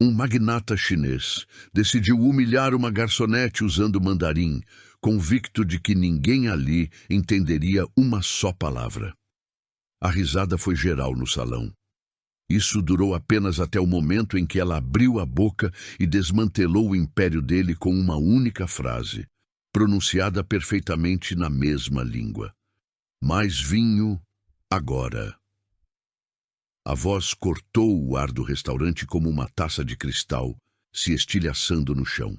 Um magnata chinês decidiu humilhar uma garçonete usando mandarim, convicto de que ninguém ali entenderia uma só palavra. A risada foi geral no salão. Isso durou apenas até o momento em que ela abriu a boca e desmantelou o império dele com uma única frase, pronunciada perfeitamente na mesma língua. Mais vinho, agora. A voz cortou o ar do restaurante como uma taça de cristal, se estilhaçando no chão.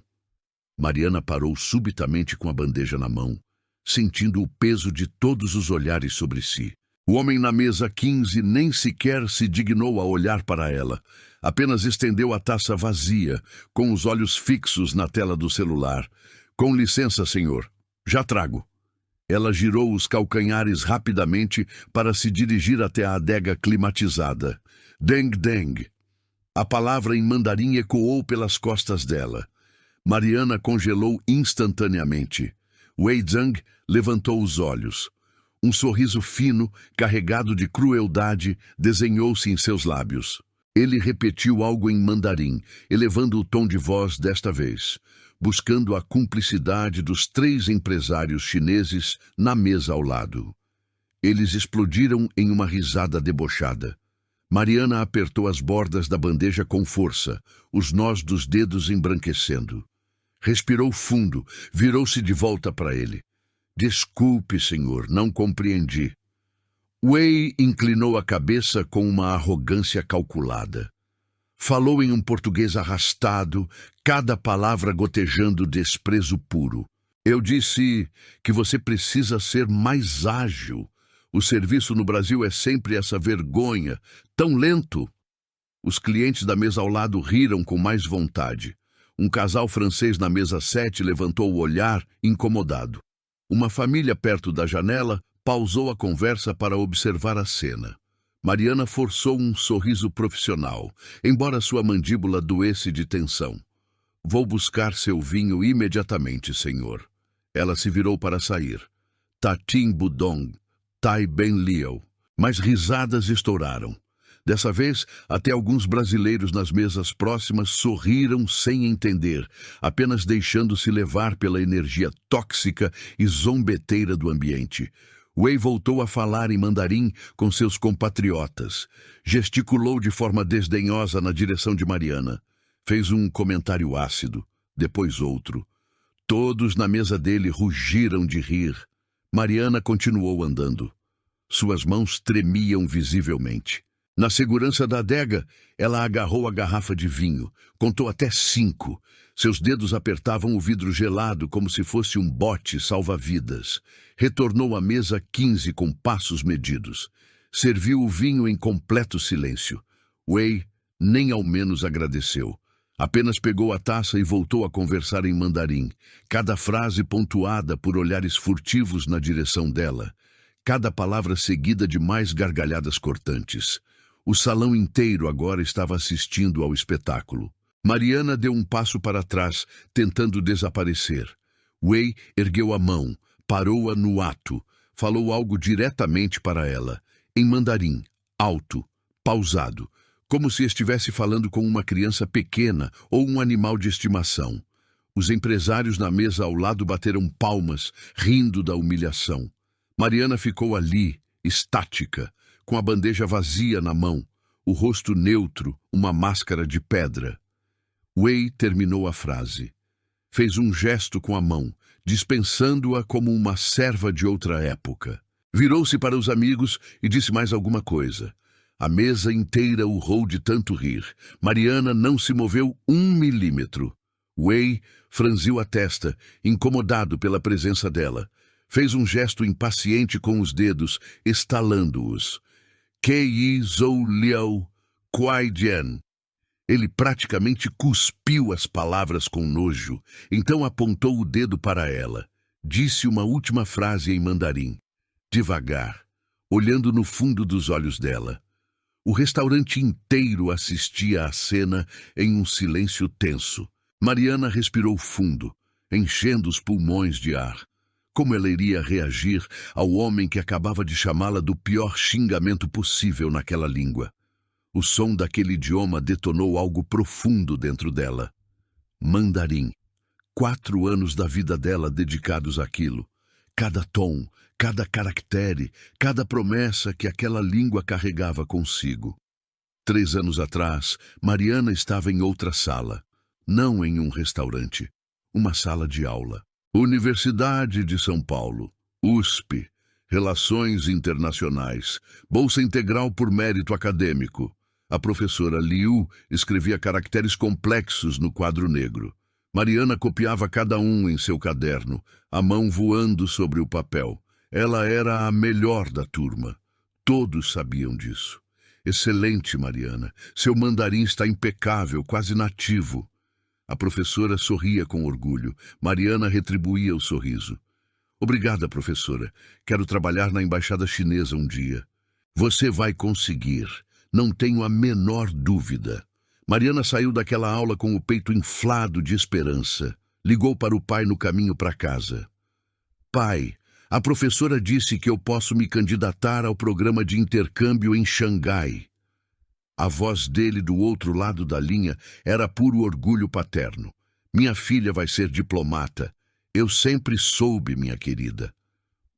Mariana parou subitamente com a bandeja na mão, sentindo o peso de todos os olhares sobre si. O homem na mesa 15 nem sequer se dignou a olhar para ela. Apenas estendeu a taça vazia, com os olhos fixos na tela do celular. Com licença, senhor. Já trago. Ela girou os calcanhares rapidamente para se dirigir até a adega climatizada. Deng deng. A palavra em mandarim ecoou pelas costas dela. Mariana congelou instantaneamente. Wei Zhang levantou os olhos. Um sorriso fino, carregado de crueldade, desenhou-se em seus lábios. Ele repetiu algo em mandarim, elevando o tom de voz desta vez, buscando a cumplicidade dos 3 empresários chineses na mesa ao lado. Eles explodiram em uma risada debochada. Mariana apertou as bordas da bandeja com força, os nós dos dedos embranquecendo. Respirou fundo, virou-se de volta para ele. Desculpe, senhor, não compreendi. Wei inclinou a cabeça com uma arrogância calculada. Falou em um português arrastado, cada palavra gotejando desprezo puro. Eu disse que você precisa ser mais ágil. O serviço no Brasil é sempre essa vergonha, tão lento. Os clientes da mesa ao lado riram com mais vontade. Um casal francês na mesa 7 levantou o olhar, incomodado. Uma família perto da janela pausou a conversa para observar a cena. Mariana forçou um sorriso profissional, embora sua mandíbula doesse de tensão. Vou buscar seu vinho imediatamente, senhor. Ela se virou para sair. Tatim Budong, Tai Ben Liao. Mas risadas estouraram. Dessa vez, até alguns brasileiros nas mesas próximas sorriram sem entender, apenas deixando-se levar pela energia tóxica e zombeteira do ambiente. Wei voltou a falar em mandarim com seus compatriotas. Gesticulou de forma desdenhosa na direção de Mariana. Fez um comentário ácido, depois outro. Todos na mesa dele rugiram de rir. Mariana continuou andando. Suas mãos tremiam visivelmente. Na segurança da adega, ela agarrou a garrafa de vinho, contou até 5. Seus dedos apertavam o vidro gelado como se fosse um bote salva-vidas. Retornou à mesa 15 com passos medidos. Serviu o vinho em completo silêncio. Wei nem ao menos agradeceu. Apenas pegou a taça e voltou a conversar em mandarim, cada frase pontuada por olhares furtivos na direção dela, cada palavra seguida de mais gargalhadas cortantes. O salão inteiro agora estava assistindo ao espetáculo. Mariana deu um passo para trás, tentando desaparecer. Wei ergueu a mão, parou-a no ato, falou algo diretamente para ela, em mandarim, alto, pausado, como se estivesse falando com uma criança pequena ou um animal de estimação. Os empresários na mesa ao lado bateram palmas, rindo da humilhação. Mariana ficou ali, estática, com a bandeja vazia na mão, o rosto neutro, uma máscara de pedra. Wei terminou a frase. Fez um gesto com a mão, dispensando-a como uma serva de outra época. Virou-se para os amigos e disse mais alguma coisa. A mesa inteira urrou de tanto rir. Mariana não se moveu 1 milímetro. Wei franziu a testa, incomodado pela presença dela. Fez um gesto impaciente com os dedos, estalando-os. Kei Zhou Liao Kuai Jian. Ele praticamente cuspiu as palavras com nojo, então apontou o dedo para ela. Disse uma última frase em mandarim, devagar, olhando no fundo dos olhos dela. O restaurante inteiro assistia à cena em um silêncio tenso. Mariana respirou fundo, enchendo os pulmões de ar. Como ela iria reagir ao homem que acabava de chamá-la do pior xingamento possível naquela língua? O som daquele idioma detonou algo profundo dentro dela. Mandarim. 4 anos da vida dela dedicados àquilo. Cada tom, cada caractere, cada promessa que aquela língua carregava consigo. 3 anos atrás, Mariana estava em outra sala. Não em um restaurante. Uma sala de aula. Universidade de São Paulo. USP. Relações Internacionais. Bolsa Integral por Mérito Acadêmico. A professora Liu escrevia caracteres complexos no quadro negro. Mariana copiava cada um em seu caderno, a mão voando sobre o papel. Ela era a melhor da turma. Todos sabiam disso. Excelente, Mariana. Seu mandarim está impecável, quase nativo. A professora sorria com orgulho. Mariana retribuía o sorriso. Obrigada, professora. Quero trabalhar na embaixada chinesa um dia. Você vai conseguir. Não tenho a menor dúvida. Mariana saiu daquela aula com o peito inflado de esperança. Ligou para o pai no caminho para casa. Pai, a professora disse que eu posso me candidatar ao programa de intercâmbio em Xangai. A voz dele do outro lado da linha era puro orgulho paterno. Minha filha vai ser diplomata. Eu sempre soube, minha querida.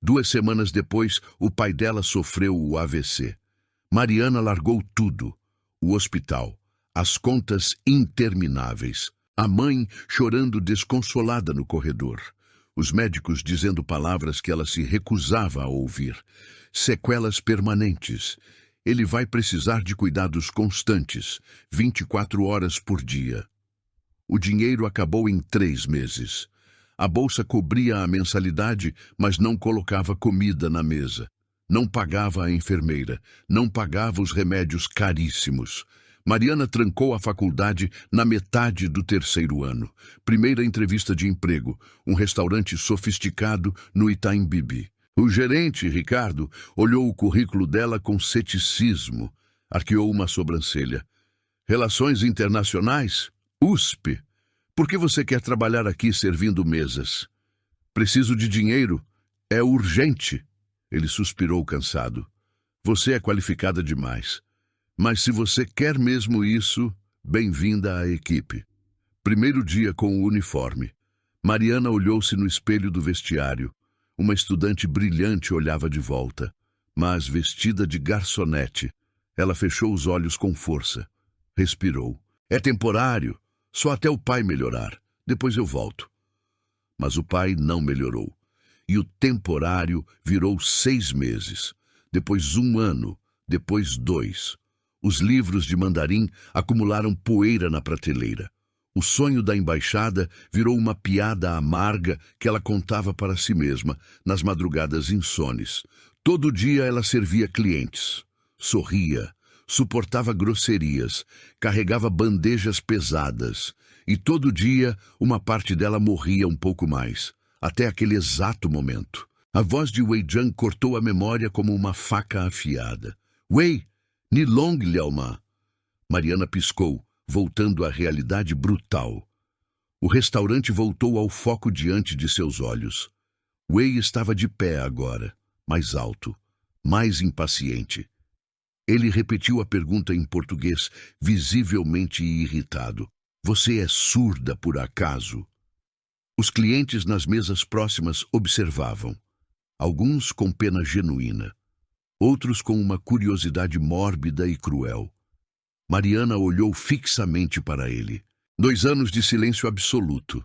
2 semanas depois, o pai dela sofreu o AVC. Mariana largou tudo. O hospital, as contas intermináveis, a mãe chorando desconsolada no corredor, os médicos dizendo palavras que ela se recusava a ouvir. Sequelas permanentes. Ele vai precisar de cuidados constantes, 24 horas por dia. O dinheiro acabou em 3 meses. A bolsa cobria a mensalidade, mas não colocava comida na mesa. Não pagava a enfermeira, não pagava os remédios caríssimos. Mariana trancou a faculdade na metade do 3º ano. Primeira entrevista de emprego, um restaurante sofisticado no Itaim Bibi. O gerente, Ricardo, olhou o currículo dela com ceticismo. Arqueou uma sobrancelha. Relações Internacionais? USP. Por que você quer trabalhar aqui servindo mesas? Preciso de dinheiro. É urgente. Ele suspirou cansado. Você é qualificada demais. Mas se você quer mesmo isso, bem-vinda à equipe. Primeiro dia com o uniforme. Mariana olhou-se no espelho do vestiário. Uma estudante brilhante olhava de volta, mas vestida de garçonete. Ela fechou os olhos com força. Respirou. É temporário. Só até o pai melhorar. Depois eu volto. Mas o pai não melhorou. E o temporário virou 6 meses. Depois 1 ano. Depois 2. Os livros de mandarim acumularam poeira na prateleira. O sonho da embaixada virou uma piada amarga que ela contava para si mesma, nas madrugadas insones. Todo dia ela servia clientes. Sorria, suportava grosserias, carregava bandejas pesadas. E todo dia uma parte dela morria um pouco mais, até aquele exato momento. A voz de Wei Zhang cortou a memória como uma faca afiada. Wei, Nilong Liaoma. Mariana piscou, voltando à realidade brutal. O restaurante voltou ao foco diante de seus olhos. Wei estava de pé agora, mais alto, mais impaciente. Ele repetiu a pergunta em português, visivelmente irritado. Você é surda por acaso? Os clientes nas mesas próximas observavam. Alguns com pena genuína, outros com uma curiosidade mórbida e cruel. Mariana olhou fixamente para ele. 2 anos de silêncio absoluto.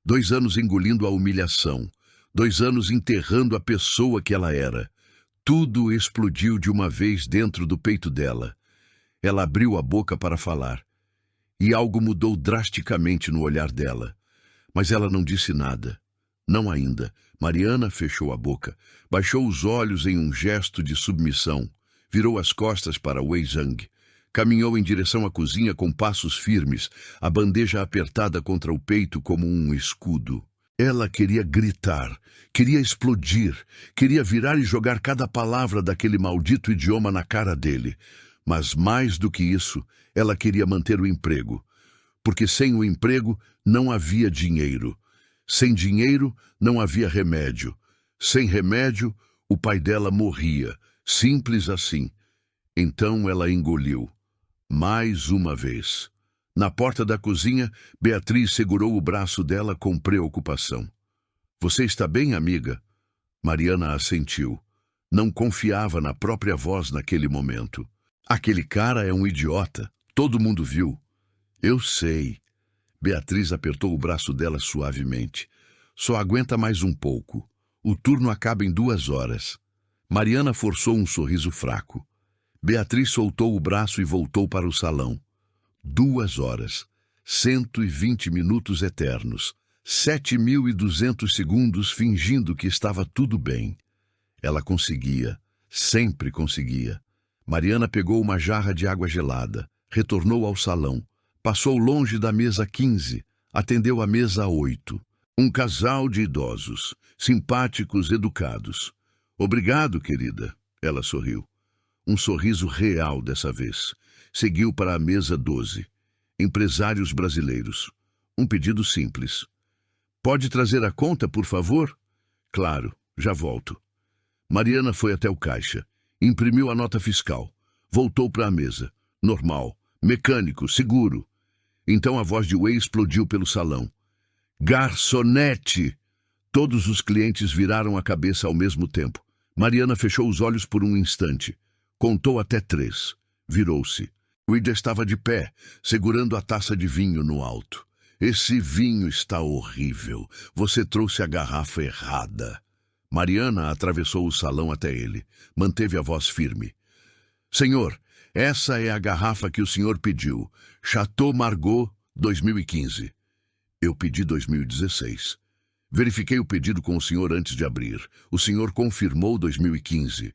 2 anos engolindo a humilhação. 2 anos enterrando a pessoa que ela era. Tudo explodiu de uma vez dentro do peito dela. Ela abriu a boca para falar. E algo mudou drasticamente no olhar dela. Mas ela não disse nada. Não ainda. Mariana fechou a boca. Baixou os olhos em um gesto de submissão. Virou as costas para Wei Zhang. Caminhou em direção à cozinha com passos firmes, a bandeja apertada contra o peito como um escudo. Ela queria gritar, queria explodir, queria virar e jogar cada palavra daquele maldito idioma na cara dele. Mas mais do que isso, ela queria manter o emprego. Porque sem o emprego não havia dinheiro. Sem dinheiro não havia remédio. Sem remédio, o pai dela morria. Simples assim. Então ela engoliu. Mais uma vez. Na porta da cozinha, Beatriz segurou o braço dela com preocupação. Você está bem, amiga? Mariana assentiu. Não confiava na própria voz naquele momento. Aquele cara é um idiota. Todo mundo viu. Eu sei. Beatriz apertou o braço dela suavemente. Só aguenta mais um pouco. O turno acaba em 2 horas. Mariana forçou um sorriso fraco. Beatriz soltou o braço e voltou para o salão. 2 horas. 120 minutos eternos. 7.200 segundos fingindo que estava tudo bem. Ela conseguia. Sempre conseguia. Mariana pegou uma jarra de água gelada. Retornou ao salão. Passou longe da mesa 15. Atendeu a mesa 8. Um casal de idosos. Simpáticos, educados. Obrigado, querida. Ela sorriu. Um sorriso real dessa vez. Seguiu para a mesa 12. Empresários brasileiros. Um pedido simples. Pode trazer a conta, por favor? Claro, já volto. Mariana foi até o caixa. Imprimiu a nota fiscal. Voltou para a mesa. Normal. Mecânico, seguro. Então a voz de Way explodiu pelo salão. Garçonete! Todos os clientes viraram a cabeça ao mesmo tempo. Mariana fechou os olhos por um instante. Contou até 3. Virou-se. Wade estava de pé, segurando a taça de vinho no alto. Esse vinho está horrível. Você trouxe a garrafa errada. Mariana atravessou o salão até ele. Manteve a voz firme. Senhor, essa é a garrafa que o senhor pediu. Chateau Margaux, 2015. Eu pedi 2016. Verifiquei o pedido com o senhor antes de abrir. O senhor confirmou 2015.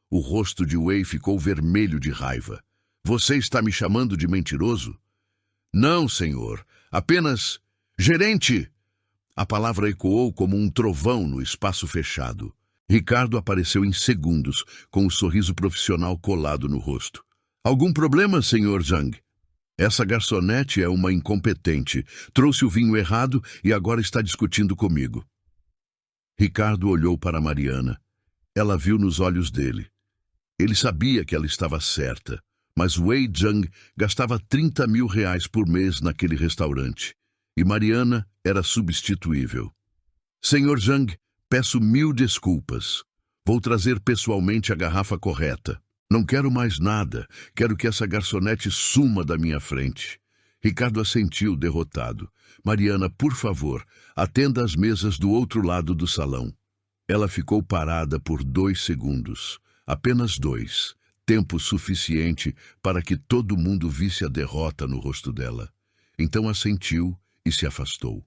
O rosto de Way ficou vermelho de raiva. Você está me chamando de mentiroso? Não, senhor. Apenas... Gerente! A palavra ecoou como um trovão no espaço fechado. Ricardo apareceu em segundos, com o sorriso profissional colado no rosto. Algum problema, senhor Zhang? Essa garçonete é uma incompetente. Trouxe o vinho errado e agora está discutindo comigo. Ricardo olhou para Mariana. Ela viu nos olhos dele. Ele sabia que ela estava certa, mas Wei Zhang gastava 30 mil reais por mês naquele restaurante. E Mariana era substituível. Senhor Zhang, peço 1000 desculpas. Vou trazer pessoalmente a garrafa correta. Não quero mais nada. Quero que essa garçonete suma da minha frente. Ricardo assentiu, derrotado. Mariana, por favor, atenda às mesas do outro lado do salão. Ela ficou parada por 2 segundos. Apenas 2. Tempo suficiente para que todo mundo visse a derrota no rosto dela. Então assentiu e se afastou.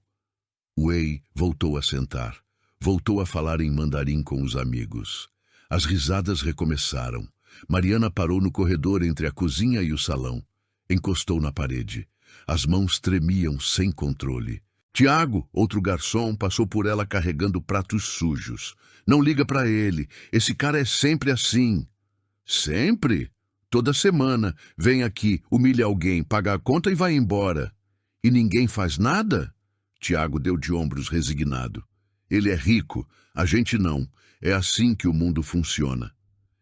Wei voltou a sentar. Voltou a falar em mandarim com os amigos. As risadas recomeçaram. Mariana parou no corredor entre a cozinha e o salão. Encostou na parede. As mãos tremiam sem controle. Tiago, outro garçom, passou por ela carregando pratos sujos. Não liga para ele. Esse cara é sempre assim. Sempre? Toda semana. Vem aqui, humilha alguém, paga a conta e vai embora. E ninguém faz nada? Tiago deu de ombros resignado. Ele é rico, a gente não. É assim que o mundo funciona.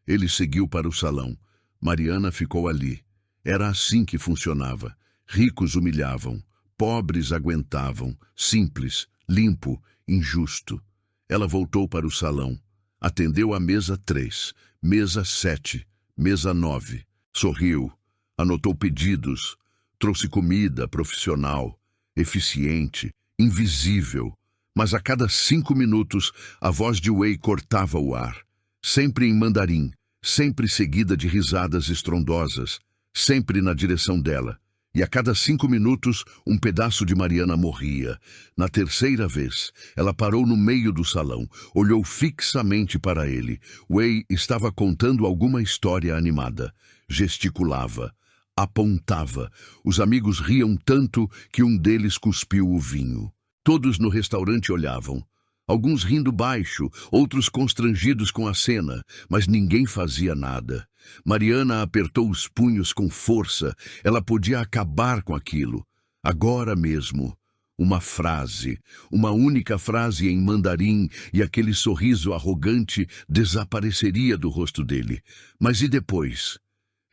Ele seguiu para o salão. Mariana ficou ali. Era assim que funcionava. Ricos humilhavam, pobres aguentavam, simples, limpo, injusto. Ela voltou para o salão. Atendeu a mesa 3, mesa 7, mesa 9. Sorriu, anotou pedidos, trouxe comida profissional, eficiente, invisível. Mas a cada 5 minutos a voz de Wei cortava o ar. Sempre em mandarim, sempre seguida de risadas estrondosas, sempre na direção dela. E a cada 5 minutos, um pedaço de Mariana morria. Na terceira vez, ela parou no meio do salão, olhou fixamente para ele. Wei estava contando alguma história animada. Gesticulava, apontava. Os amigos riam tanto que um deles cuspiu o vinho. Todos no restaurante olhavam. Alguns rindo baixo, outros constrangidos com a cena, mas ninguém fazia nada. Mariana apertou os punhos com força. Ela podia acabar com aquilo. Agora mesmo. Uma frase, uma única frase em mandarim, e aquele sorriso arrogante desapareceria do rosto dele. Mas e depois?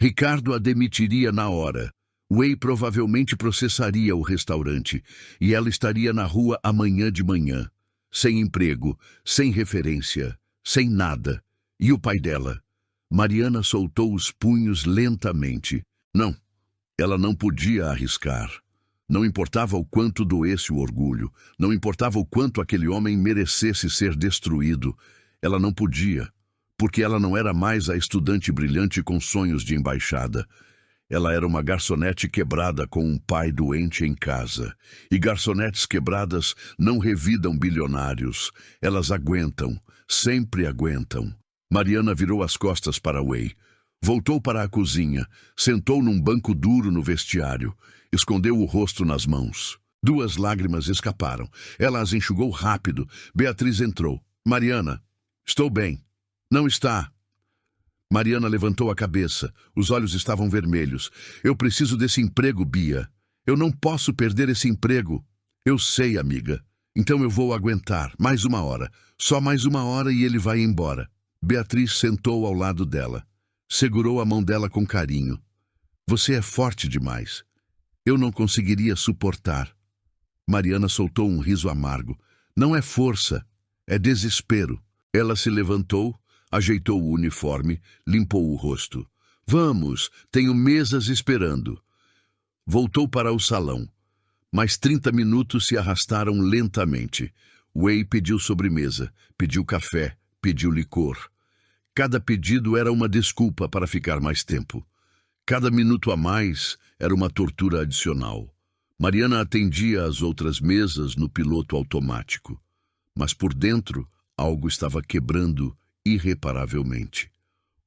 Ricardo a demitiria na hora. Wei provavelmente processaria o restaurante e ela estaria na rua amanhã de manhã, sem emprego, sem referência, sem nada. E o pai dela? Mariana soltou os punhos lentamente. Não, ela não podia arriscar. Não importava o quanto doesse o orgulho, não importava o quanto aquele homem merecesse ser destruído. Ela não podia, porque ela não era mais a estudante brilhante com sonhos de embaixada. Ela era uma garçonete quebrada com um pai doente em casa. E garçonetes quebradas não revidam bilionários. Elas aguentam, sempre aguentam. Mariana virou as costas para Wei. Voltou para a cozinha, sentou num banco duro no vestiário, escondeu o rosto nas mãos. 2 lágrimas escaparam. Ela as enxugou rápido. Beatriz entrou. Mariana, estou bem. Não está. Mariana levantou a cabeça. Os olhos estavam vermelhos. Eu preciso desse emprego, Bia. Eu não posso perder esse emprego. Eu sei, amiga. Então eu vou aguentar. Mais 1 hora. Só mais 1 hora e ele vai embora. Beatriz sentou ao lado dela. Segurou a mão dela com carinho. Você é forte demais. Eu não conseguiria suportar. Mariana soltou um riso amargo. Não é força, é desespero. Ela se levantou, ajeitou o uniforme, limpou o rosto. Vamos, tenho mesas esperando. Voltou para o salão. Mais 30 minutos se arrastaram lentamente. Wei pediu sobremesa, pediu café, pediu licor. Cada pedido era uma desculpa para ficar mais tempo. Cada minuto a mais era uma tortura adicional. Mariana atendia às outras mesas no piloto automático. Mas por dentro, algo estava quebrando irreparavelmente.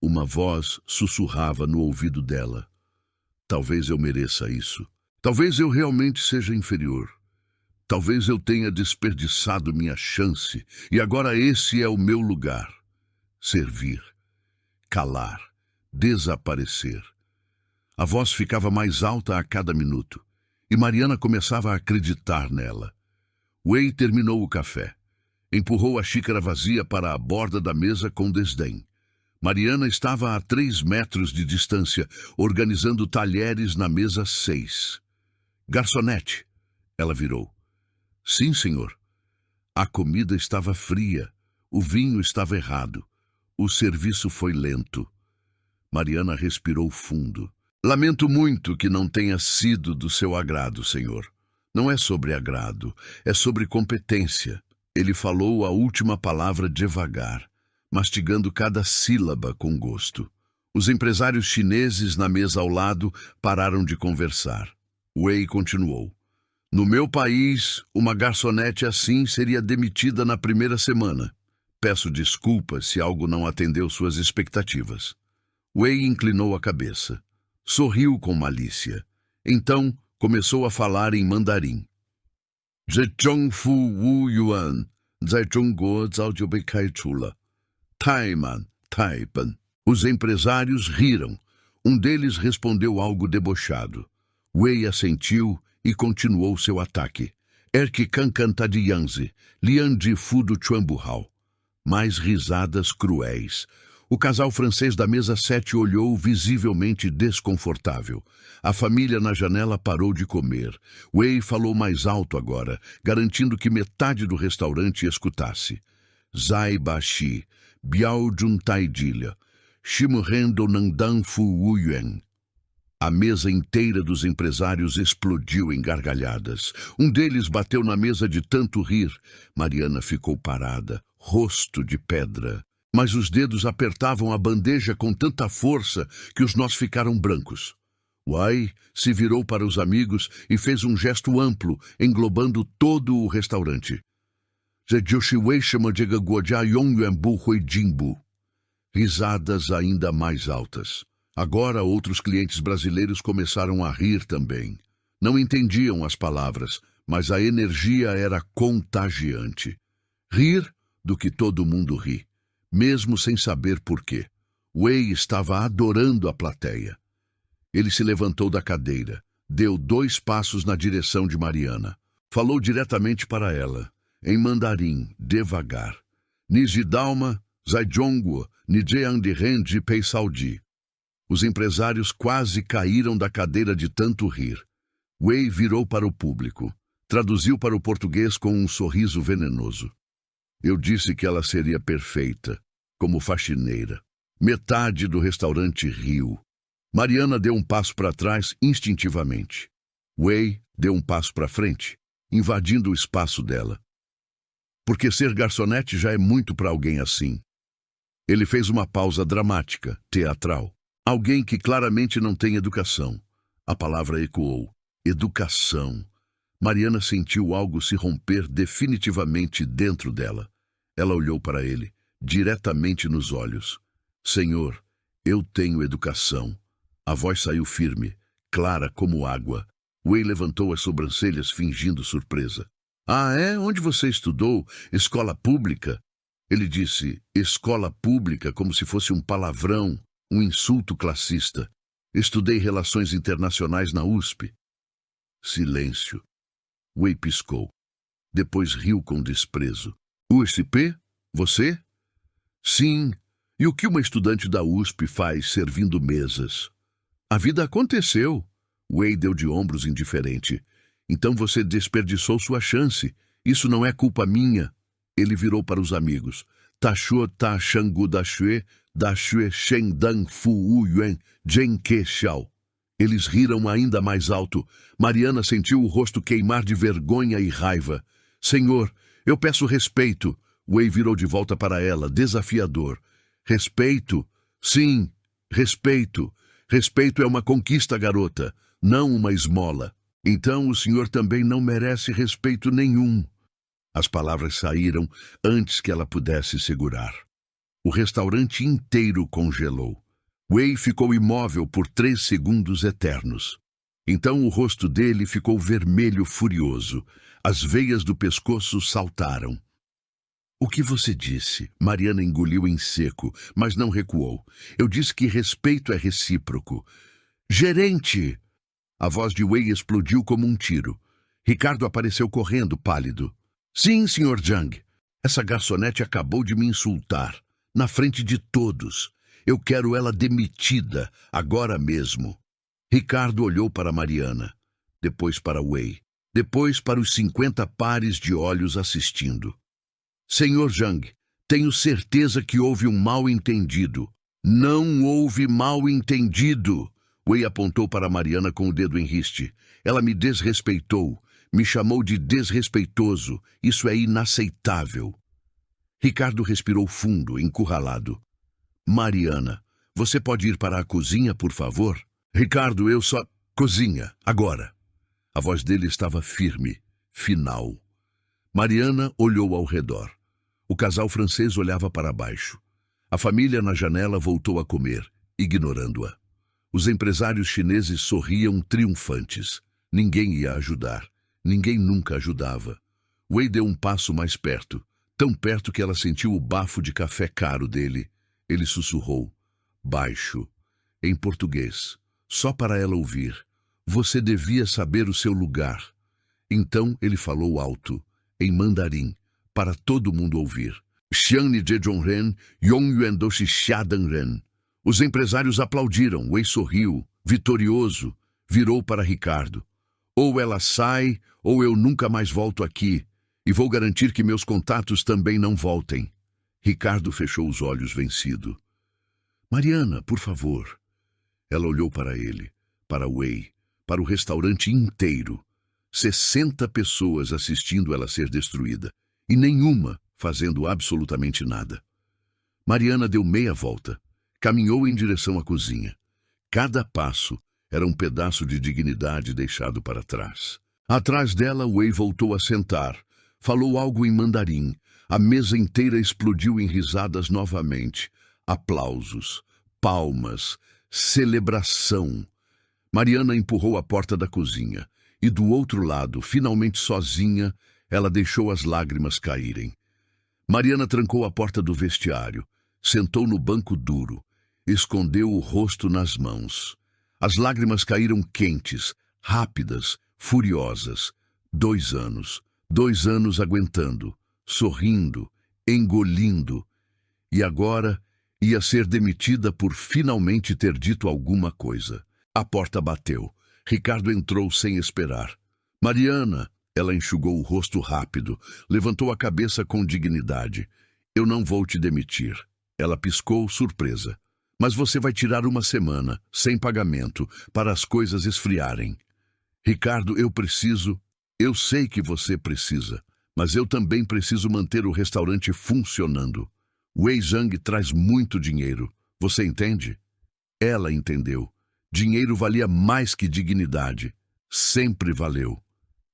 Uma voz sussurrava no ouvido dela. Talvez eu mereça isso. Talvez eu realmente seja inferior. Talvez eu tenha desperdiçado minha chance e agora esse é o meu lugar. Servir, calar, desaparecer. A voz ficava mais alta a cada minuto e Mariana começava a acreditar nela. Wei terminou o café. Empurrou a xícara vazia para a borda da mesa com desdém. Mariana estava a 3 metros de distância, organizando talheres na mesa 6. Garçonete, ela virou. Sim, senhor. A comida estava fria, o vinho estava errado, o serviço foi lento. Mariana respirou fundo. Lamento muito que não tenha sido do seu agrado, senhor. Não é sobre agrado, é sobre competência. Ele falou a última palavra devagar, mastigando cada sílaba com gosto. Os empresários chineses na mesa ao lado pararam de conversar. Wei continuou. No meu país, uma garçonete assim seria demitida na primeira semana. Peço desculpas se algo não atendeu suas expectativas. Wei inclinou a cabeça. Sorriu com malícia. Então, começou a falar em mandarim. Zhezhongfu Wu Yuan, Zhezhongguo Zhao Jiu Bei Kai Chula. Taiman, Taipan. Os empresários riram. Um deles respondeu algo debochado. Wei assentiu e continuou seu ataque. Erque Cancanta de Yangzi, Lian de Fu do Chuanbuhao. Mais risadas cruéis. O casal francês da mesa 7 olhou visivelmente desconfortável. A família na janela parou de comer. Wei falou mais alto agora, garantindo que metade do restaurante escutasse. Zai Baxi, Biao Juntai Dilha, Shimuren do Nandan Fu Wuyuan. A mesa inteira dos empresários explodiu em gargalhadas. Um deles bateu na mesa de tanto rir. Mariana ficou parada, rosto de pedra. Mas os dedos apertavam a bandeja com tanta força que os nós ficaram brancos. Wei se virou para os amigos e fez um gesto amplo, englobando todo o restaurante. Risadas ainda mais altas. Agora outros clientes brasileiros começaram a rir também. Não entendiam as palavras, mas a energia era contagiante. Rir do que todo mundo ri, mesmo sem saber por quê. Wei estava adorando a plateia. Ele se levantou da cadeira, deu 2 passos na direção de Mariana. Falou diretamente para ela, em mandarim, devagar. Nijidalma, Zaijonguo, Nijeang de Rendi Pei Saudi. Os empresários quase caíram da cadeira de tanto rir. Wei virou para o público. Traduziu para o português com um sorriso venenoso. Eu disse que ela seria perfeita, como faxineira. Metade do restaurante riu. Mariana deu um passo para trás instintivamente. Wei deu um passo para frente, invadindo o espaço dela. Porque ser garçonete já é muito para alguém assim. Ele fez uma pausa dramática, teatral. Alguém que claramente não tem educação. A palavra ecoou. Educação. Mariana sentiu algo se romper definitivamente dentro dela. Ela olhou para ele, diretamente nos olhos. Senhor, eu tenho educação. A voz saiu firme, clara como água. Wei levantou as sobrancelhas, fingindo surpresa. Ah, é? Onde você estudou? Escola pública? Ele disse, escola pública, como se fosse um palavrão, um insulto classista. Estudei relações internacionais na USP. Silêncio. Wei piscou. Depois riu com desprezo. USP? Você? Sim. E o que uma estudante da USP faz servindo mesas? A vida aconteceu. Wei deu de ombros indiferente. Então você desperdiçou sua chance. Isso não é culpa minha. Ele virou para os amigos. Taxuo ta shangu da xue shen dang fu u yuan jen ke xiao. Eles riram ainda mais alto. Mariana sentiu o rosto queimar de vergonha e raiva. Senhor, eu peço respeito. Wei virou de volta para ela, desafiador. Respeito? Sim, respeito. Respeito é uma conquista, garota, não uma esmola. Então o senhor também não merece respeito nenhum. As palavras saíram antes que ela pudesse segurar. O restaurante inteiro congelou. Wei ficou imóvel por 3 segundos eternos. Então o rosto dele ficou vermelho furioso. As veias do pescoço saltaram. O que você disse? Mariana engoliu em seco, mas não recuou. Eu disse que respeito é recíproco. Gerente! A voz de Wei explodiu como um tiro. Ricardo apareceu correndo, pálido. Sim, Sr. Zhang. Essa garçonete acabou de me insultar. Na frente de todos. Eu quero ela demitida, agora mesmo. Ricardo olhou para Mariana. Depois para Wei. Depois para os 50 pares de olhos assistindo. Senhor Zhang, tenho certeza que houve um mal-entendido. Não houve mal-entendido. Wei apontou para Mariana com o dedo em riste. Ela me desrespeitou. Me chamou de desrespeitoso. Isso é inaceitável. Ricardo respirou fundo, encurralado. Mariana, você pode ir para a cozinha, por favor? Ricardo, eu só... Cozinha, agora. A voz dele estava firme, final. Mariana olhou ao redor. O casal francês olhava para baixo. A família na janela voltou a comer, ignorando-a. Os empresários chineses sorriam triunfantes. Ninguém ia ajudar. Ninguém nunca ajudava. Wei deu um passo mais perto, tão perto que ela sentiu o bafo de café caro dele. Ele sussurrou, baixo, em português, só para ela ouvir. Você devia saber o seu lugar. Então ele falou alto, em mandarim, para todo mundo ouvir. Xiang Zhezhongren, Yongyuan Doshi Xiadanren. Os empresários aplaudiram. Wei sorriu, vitorioso, virou para Ricardo. Ou ela sai, ou eu nunca mais volto aqui, e vou garantir que meus contatos também não voltem. Ricardo fechou os olhos vencido. Mariana, por favor. Ela olhou para ele, para Wei, para o restaurante inteiro. 60 pessoas assistindo ela ser destruída, e nenhuma fazendo absolutamente nada. Mariana deu meia volta, caminhou em direção à cozinha. Cada passo era um pedaço de dignidade deixado para trás. Atrás dela, Wei voltou a sentar. Falou algo em mandarim. A mesa inteira explodiu em risadas novamente. Aplausos, palmas, celebração. Mariana empurrou a porta da cozinha. E do outro lado, finalmente sozinha, ela deixou as lágrimas caírem. Mariana trancou a porta do vestiário. Sentou no banco duro. Escondeu o rosto nas mãos. As lágrimas caíram quentes, rápidas, furiosas. 2 anos. 2 anos aguentando, sorrindo, engolindo. E agora Ia ser demitida por finalmente ter dito alguma coisa. A porta bateu. Ricardo entrou sem esperar. Mariana, ela enxugou o rosto rápido, levantou a cabeça com dignidade. Eu não vou te demitir. Ela piscou, surpresa. Mas você vai tirar uma semana, sem pagamento, para as coisas esfriarem. Ricardo, eu sei que você precisa, mas eu também preciso manter o restaurante funcionando. Wei Zhang traz muito dinheiro, você entende? Ela entendeu. Dinheiro valia mais que dignidade. Sempre valeu.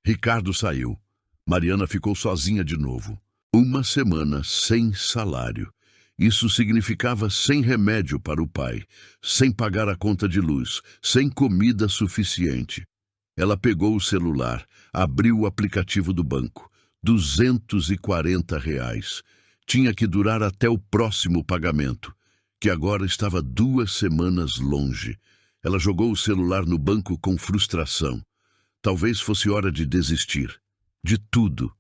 Ricardo saiu. Mariana ficou sozinha de novo. Uma semana sem salário. Isso significava sem remédio para o pai, sem pagar a conta de luz, sem comida suficiente. Ela pegou o celular, abriu o aplicativo do banco. R$ 240. Tinha que durar até o próximo pagamento, que agora estava 2 semanas longe. Ela jogou o celular no banco com frustração. Talvez fosse hora de desistir. De tudo.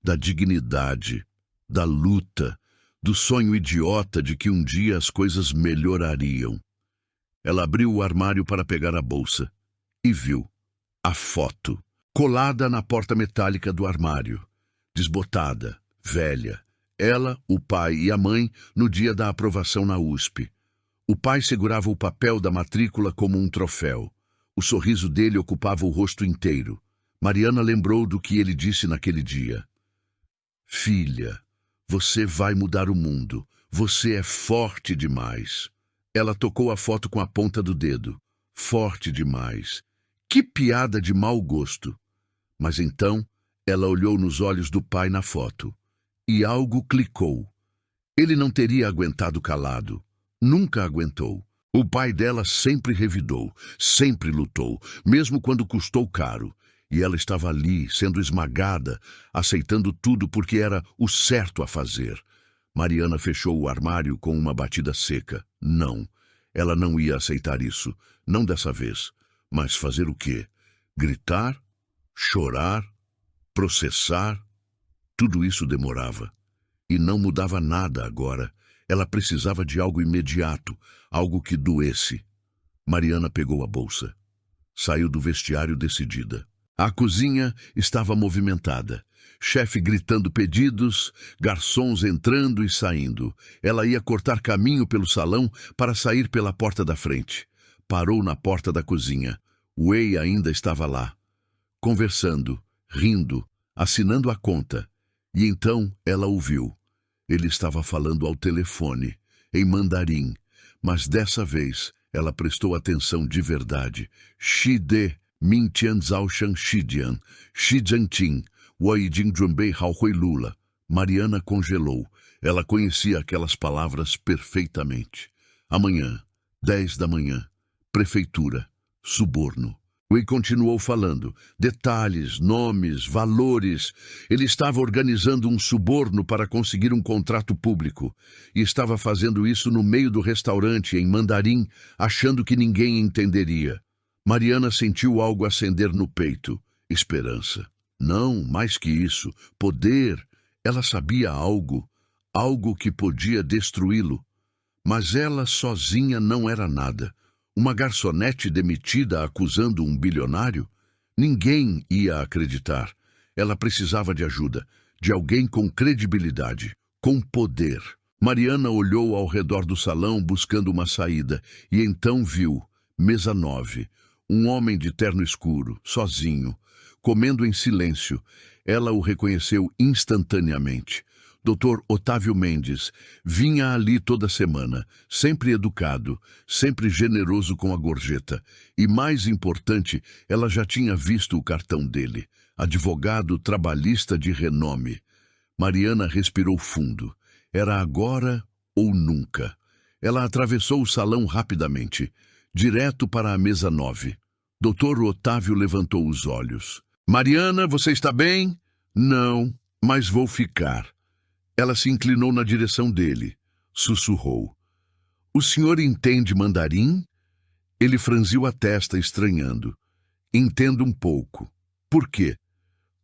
Da dignidade, da luta, do sonho idiota de que um dia as coisas melhorariam. Ela abriu o armário para pegar a bolsa e viu a foto, colada na porta metálica do armário. Desbotada, velha. Ela, o pai e a mãe no dia da aprovação na USP. O pai segurava o papel da matrícula como um troféu. O sorriso dele ocupava o rosto inteiro. Mariana lembrou do que ele disse naquele dia. Filha, você vai mudar o mundo. Você é forte demais. Ela tocou a foto com a ponta do dedo. Forte demais. Que piada de mau gosto. Mas então, ela olhou nos olhos do pai na foto. E algo clicou. Ele não teria aguentado calado. Nunca aguentou. O pai dela sempre revidou, sempre lutou, mesmo quando custou caro. E ela estava ali, sendo esmagada, aceitando tudo porque era o certo a fazer. Mariana fechou o armário com uma batida seca. Não, ela não ia aceitar isso. Não dessa vez. Mas fazer o quê? Gritar? Chorar? Processar? Tudo isso demorava. E não mudava nada agora. Ela precisava de algo imediato, algo que doesse. Mariana pegou a bolsa. Saiu do vestiário decidida. A cozinha estava movimentada. Chefe gritando pedidos, garçons entrando e saindo. Ela ia cortar caminho pelo salão para sair pela porta da frente. Parou na porta da cozinha. Wei ainda estava lá, conversando, rindo, assinando a conta. E então ela ouviu. Ele estava falando ao telefone, em mandarim, mas dessa vez ela prestou atenção de verdade. Shide, Mintian Zaoshan Shidian, Shijantin, Waijin Drambei Haohui Lula. Mariana congelou. Ela conhecia aquelas palavras perfeitamente. Amanhã, 10 da manhã, prefeitura, suborno. Wei continuou falando. Detalhes, nomes, valores. Ele estava organizando um suborno para conseguir um contrato público. E estava fazendo isso no meio do restaurante, em mandarim, achando que ninguém entenderia. Mariana sentiu algo acender no peito. Esperança. Não, mais que isso. Poder. Ela sabia algo. Algo que podia destruí-lo. Mas ela sozinha não era nada. Uma garçonete demitida acusando um bilionário? Ninguém ia acreditar. Ela precisava de ajuda, de alguém com credibilidade, com poder. Mariana olhou ao redor do salão buscando uma saída e então viu, mesa 9, um homem de terno escuro, sozinho, comendo em silêncio. Ela o reconheceu instantaneamente. Dr. Otávio Mendes vinha ali toda semana, sempre educado, sempre generoso com a gorjeta. E mais importante, ela já tinha visto o cartão dele, advogado trabalhista de renome. Mariana respirou fundo. Era agora ou nunca. Ela atravessou o salão rapidamente, direto para a mesa 9. Dr. Otávio levantou os olhos. Mariana, você está bem? Não, mas vou ficar. Ela se inclinou na direção dele. Sussurrou. O senhor entende mandarim? Ele franziu a testa, estranhando. Entendo um pouco. Por quê?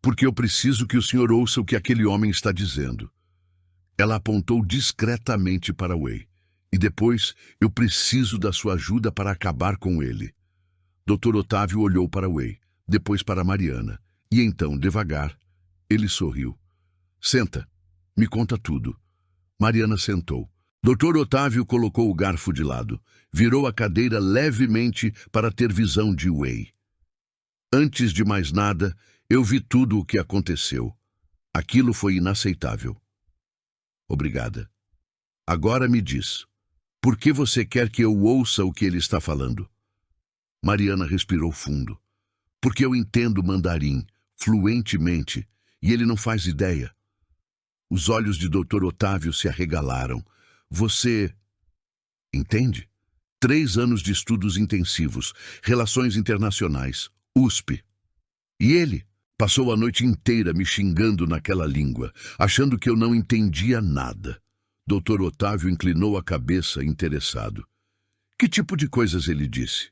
Porque eu preciso que o senhor ouça o que aquele homem está dizendo. Ela apontou discretamente para Wei. E depois, eu preciso da sua ajuda para acabar com ele. Dr. Otávio olhou para Wei, depois para Mariana, e então, devagar, ele sorriu. Senta, me conta tudo. Mariana sentou. Dr. Otávio colocou o garfo de lado, virou a cadeira levemente para ter visão de Wei. Antes de mais nada, eu vi tudo o que aconteceu. Aquilo foi inaceitável. Obrigada. Agora me diz, por que você quer que eu ouça o que ele está falando? Mariana respirou fundo. Porque eu entendo mandarim, fluentemente, e ele não faz ideia. Os olhos de Dr. Otávio se arregalaram. Você entende? 3 anos de estudos intensivos, relações internacionais, USP. E ele passou a noite inteira me xingando naquela língua, achando que eu não entendia nada. Dr. Otávio inclinou a cabeça, interessado. Que tipo de coisas ele disse?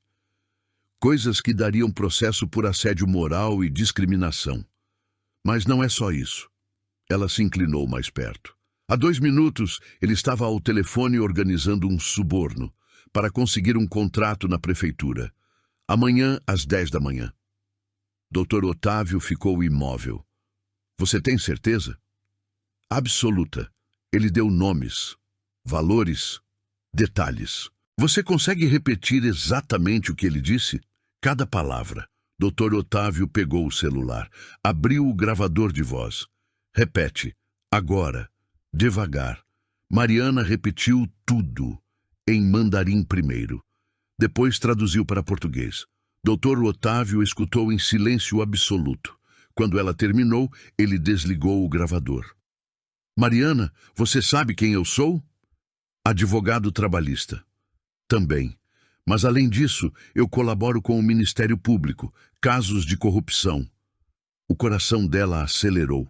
Coisas que dariam processo por assédio moral e discriminação. Mas não é só isso. Ela se inclinou mais perto. Há 2 minutos, ele estava ao telefone organizando um suborno para conseguir um contrato na prefeitura. Amanhã, às 10 da manhã. Dr. Otávio ficou imóvel. Você tem certeza? Absoluta. Ele deu nomes, valores, detalhes. Você consegue repetir exatamente o que ele disse? Cada palavra. Dr. Otávio pegou o celular, abriu o gravador de voz. Repete, agora, devagar. Mariana repetiu tudo, em mandarim primeiro. Depois traduziu para português. Dr. Otávio escutou em silêncio absoluto. Quando ela terminou, ele desligou o gravador. Mariana, você sabe quem eu sou? Advogado trabalhista. Também. Mas, além disso, eu colaboro com o Ministério Público, casos de corrupção. O coração dela acelerou.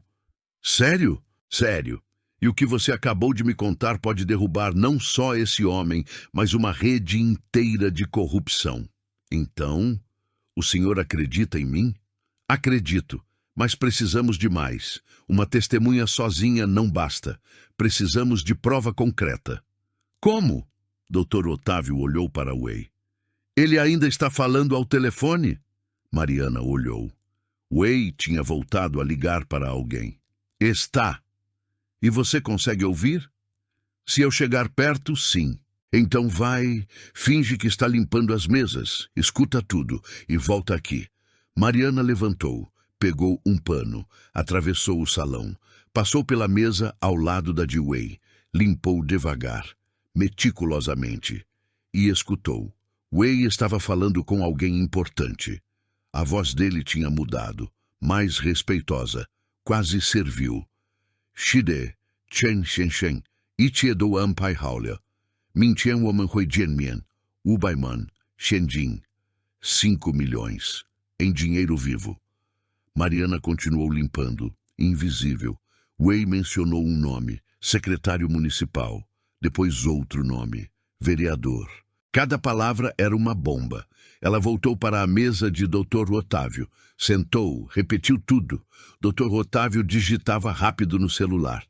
Sério? Sério. E o que você acabou de me contar pode derrubar não só esse homem, mas uma rede inteira de corrupção. Então, o senhor acredita em mim? Acredito, mas precisamos de mais. Uma testemunha sozinha não basta. Precisamos de prova concreta. Como? Dr. Otávio olhou para Wei. Ele ainda está falando ao telefone? Mariana olhou. Wei tinha voltado a ligar para alguém. Está. E você consegue ouvir? Se eu chegar perto, sim. Então vai, finge que está limpando as mesas, escuta tudo e volta aqui. Mariana levantou, pegou um pano, atravessou o salão, passou pela mesa ao lado da de Wei, limpou devagar, meticulosamente, e escutou. Wei estava falando com alguém importante. A voz dele tinha mudado, mais respeitosa, quase servil. Shide, Chen Shen, Ichie do Ampai Haulia. Mintian woman hui jianmian, Ubaiman, Shenjin. 5 milhões, em dinheiro vivo. Mariana continuou limpando, invisível. Wei mencionou um nome, secretário municipal. Depois outro nome, vereador. Cada palavra era uma bomba. Ela voltou para a mesa de Dr. Otávio. Sentou, repetiu tudo. Dr. Otávio digitava rápido no celular.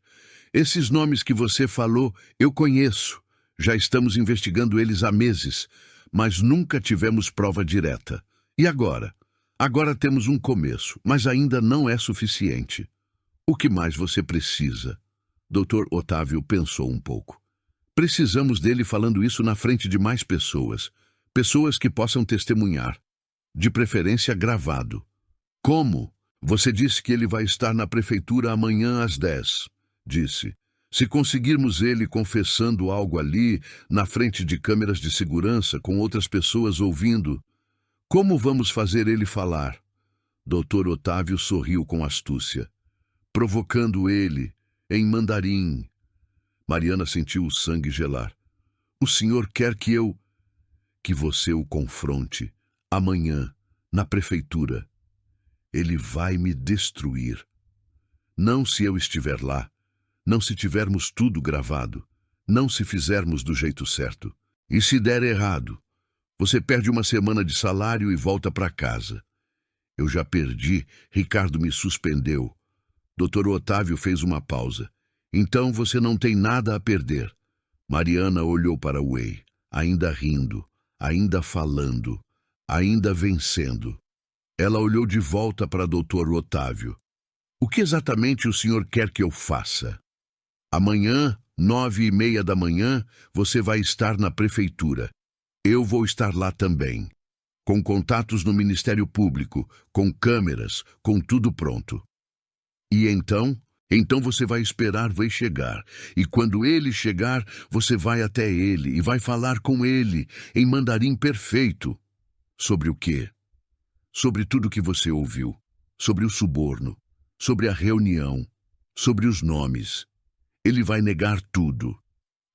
Esses nomes que você falou, eu conheço. Já estamos investigando eles há meses, mas nunca tivemos prova direta. E agora? Agora temos um começo, mas ainda não é suficiente. O que mais você precisa? Dr. Otávio pensou um pouco. Precisamos dele falando isso na frente de mais pessoas. Pessoas que possam testemunhar. De preferência gravado. Como? Você disse que ele vai estar na prefeitura amanhã às 10. Disse. Se conseguirmos ele confessando algo ali, na frente de câmeras de segurança, com outras pessoas ouvindo, como vamos fazer ele falar? Dr. Otávio sorriu com astúcia, provocando ele, em mandarim. Mariana sentiu o sangue gelar. O senhor quer que você o confronte, amanhã, na prefeitura. Ele vai me destruir. Não se eu estiver lá. Não se tivermos tudo gravado, não se fizermos do jeito certo. E se der errado, você perde uma semana de salário e volta para casa. Eu já perdi, Ricardo me suspendeu. Dr. Otávio fez uma pausa. Então você não tem nada a perder. Mariana olhou para Wei, ainda rindo, ainda falando, ainda vencendo. Ela olhou de volta para Dr. Otávio. O que exatamente o senhor quer que eu faça? Amanhã, 9h30 da manhã, você vai estar na prefeitura. Eu vou estar lá também. Com contatos no Ministério Público, com câmeras, com tudo pronto. E então? Então você vai esperar Wei chegar. E quando ele chegar, você vai até ele e vai falar com ele, em mandarim perfeito. Sobre o quê? Sobre tudo que você ouviu. Sobre o suborno. Sobre a reunião. Sobre os nomes. Ele vai negar tudo.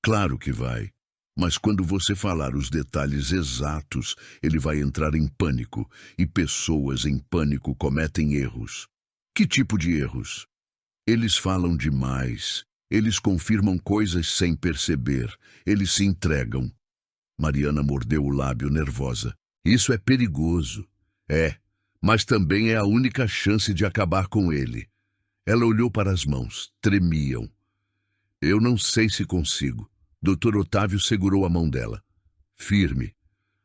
Claro que vai. Mas quando você falar os detalhes exatos, ele vai entrar em pânico. E pessoas em pânico cometem erros. Que tipo de erros? Eles falam demais. Eles confirmam coisas sem perceber. Eles se entregam. Mariana mordeu o lábio nervosa. Isso é perigoso. É, mas também é a única chance de acabar com ele. Ela olhou para as mãos. Tremiam. Eu não sei se consigo. Dr. Otávio segurou a mão dela. Firme.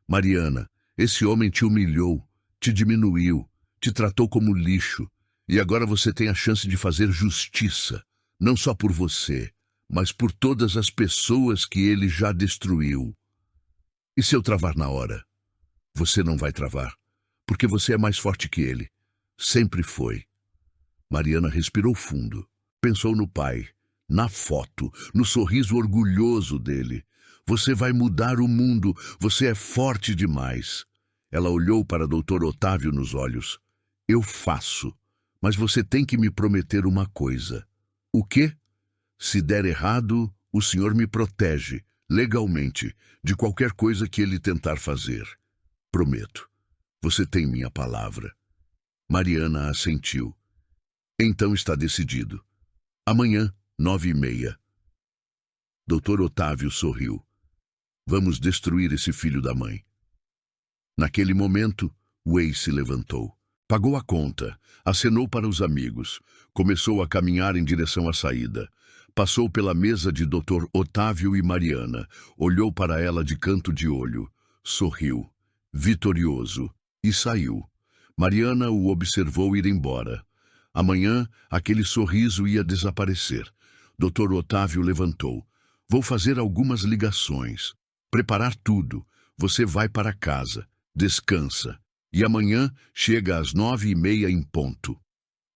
Mariana, esse homem te humilhou, te diminuiu, te tratou como lixo. E agora você tem a chance de fazer justiça, não só por você, mas por todas as pessoas que ele já destruiu. E se eu travar na hora? Você não vai travar, porque você é mais forte que ele. Sempre foi. Mariana respirou fundo. Pensou no pai, na foto, no sorriso orgulhoso dele. Você vai mudar o mundo, você é forte demais. Ela olhou para Dr. Otávio nos olhos. Eu faço. Mas você tem que me prometer uma coisa. O quê? Se der errado, o senhor me protege, legalmente, de qualquer coisa que ele tentar fazer. Prometo. Você tem minha palavra. Mariana assentiu. Então está decidido. Amanhã, 9h30. Dr. Otávio sorriu. Vamos destruir esse filho da mãe. Naquele momento, Wei se levantou. Pagou a conta, acenou para os amigos, começou a caminhar em direção à saída. Passou pela mesa de Dr. Otávio e Mariana, olhou para ela de canto de olho, sorriu, vitorioso, e saiu. Mariana o observou ir embora. Amanhã, aquele sorriso ia desaparecer. Dr. Otávio levantou. Vou fazer algumas ligações. Preparar tudo. Você vai para casa. Descansa. E amanhã chega às 9h30 em ponto.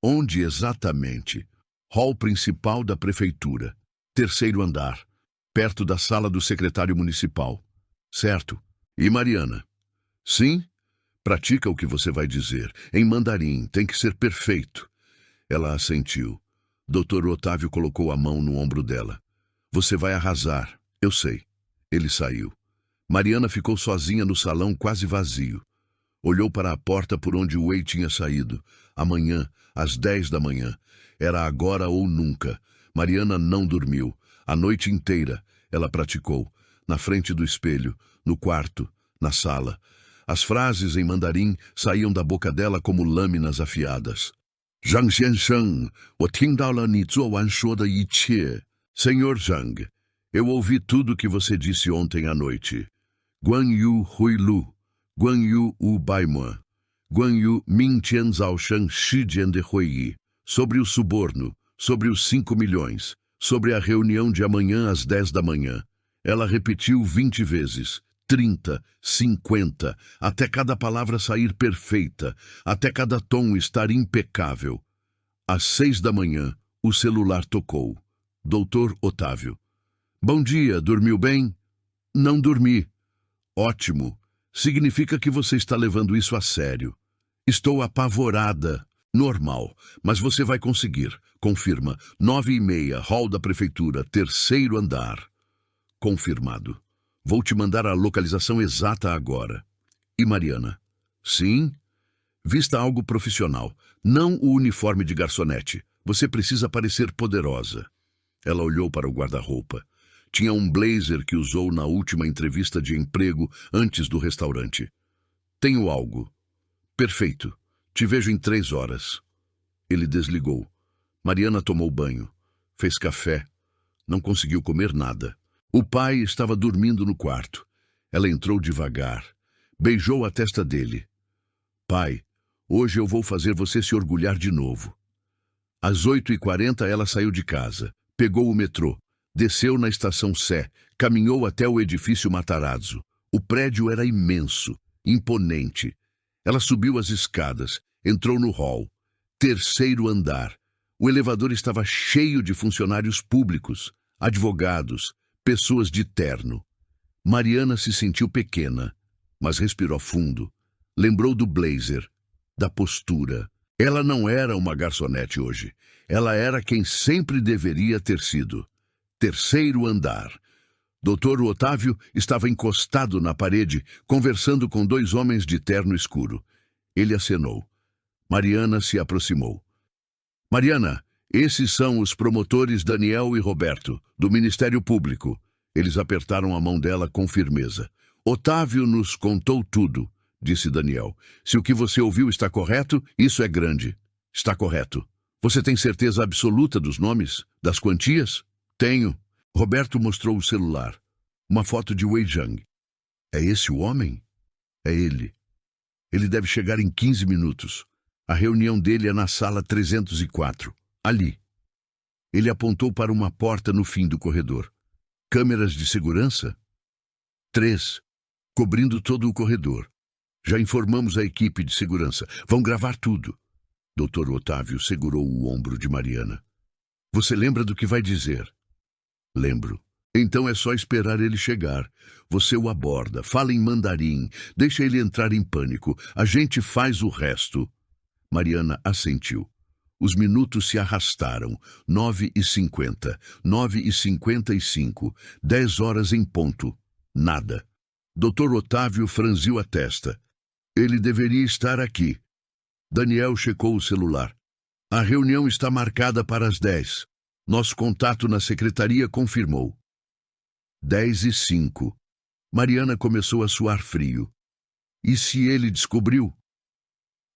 Onde exatamente? Hall principal da prefeitura. 3º andar. Perto da sala do secretário municipal. Certo? E Mariana? Sim? Pratica o que você vai dizer. Em mandarim, tem que ser perfeito. Ela assentiu. Dr. Otávio colocou a mão no ombro dela. Você vai arrasar. Eu sei. Ele saiu. Mariana ficou sozinha no salão quase vazio. Olhou para a porta por onde Wei tinha saído. Amanhã, às 10 da manhã. Era agora ou nunca. Mariana não dormiu. A noite inteira, ela praticou. Na frente do espelho, no quarto, na sala. As frases em mandarim saíam da boca dela como lâminas afiadas. Zhang Xiansheng, 我听到了你昨晚说的一切. Senhor Zhang, eu ouvi tudo que você disse ontem à noite. Guan Yu Hui Lu. Guan Yu Wu Baimua, Guan Yu Min Tian Zhao Shan Shi Jian de Huiyi, sobre o suborno, sobre os 5 milhões, sobre a reunião de amanhã às 10 da manhã. Ela repetiu 20 vezes, 30, 50, até cada palavra sair perfeita, até cada tom estar impecável. Às 6 da manhã, o celular tocou. Dr. Otávio. Bom dia, dormiu bem? Não dormi. Ótimo. Significa que você está levando isso a sério. Estou apavorada. Normal, mas você vai conseguir. Confirma. 9h30, hall da prefeitura, 3º andar. Confirmado. Vou te mandar a localização exata agora. E Mariana? Sim? Vista algo profissional. Não o uniforme de garçonete. Você precisa parecer poderosa. Ela olhou para o guarda-roupa. Tinha um blazer que usou na última entrevista de emprego antes do restaurante. Tenho algo. Perfeito. Te vejo em 3 horas. Ele desligou. Mariana tomou banho. Fez café. Não conseguiu comer nada. O pai estava dormindo no quarto. Ela entrou devagar. Beijou a testa dele. Pai, hoje eu vou fazer você se orgulhar de novo. Às 8h40 ela saiu de casa. Pegou o metrô. Desceu na estação Sé. Caminhou até o edifício Matarazzo. O prédio era imenso, imponente. Ela subiu as escadas. Entrou no hall. 3º andar. O elevador estava cheio de funcionários públicos, advogados, pessoas de terno. Mariana se sentiu pequena, mas respirou fundo. Lembrou do blazer, da postura. Ela não era uma garçonete hoje. Ela era quem sempre deveria ter sido. 3º andar. Dr. Otávio estava encostado na parede, conversando com 2 homens de terno escuro. Ele acenou. Mariana se aproximou. Mariana, esses são os promotores Daniel e Roberto, do Ministério Público. Eles apertaram a mão dela com firmeza. Otávio nos contou tudo, disse Daniel. Se o que você ouviu está correto, isso é grande. Está correto. Você tem certeza absoluta dos nomes? Das quantias? Tenho. Roberto mostrou o celular. Uma foto de Wei Zhang. É esse o homem? É ele. Ele deve chegar em 15 minutos. A reunião dele é na sala 304. Ali. Ele apontou para uma porta no fim do corredor. Câmeras de segurança? 3. Cobrindo todo o corredor. Já informamos a equipe de segurança. Vão gravar tudo. Dr. Otávio segurou o ombro de Mariana. Você lembra do que vai dizer? Lembro. Então é só esperar ele chegar. Você o aborda, fala em mandarim, deixa ele entrar em pânico. A gente faz o resto. Mariana assentiu. Os minutos se arrastaram. 9h50, 9h55, 10 horas em ponto. Nada. Dr. Otávio franziu a testa. Ele deveria estar aqui. Daniel checou o celular. A reunião está marcada para as 10. Nosso contato na secretaria confirmou. 10h05. Mariana começou a suar frio. E se ele descobriu?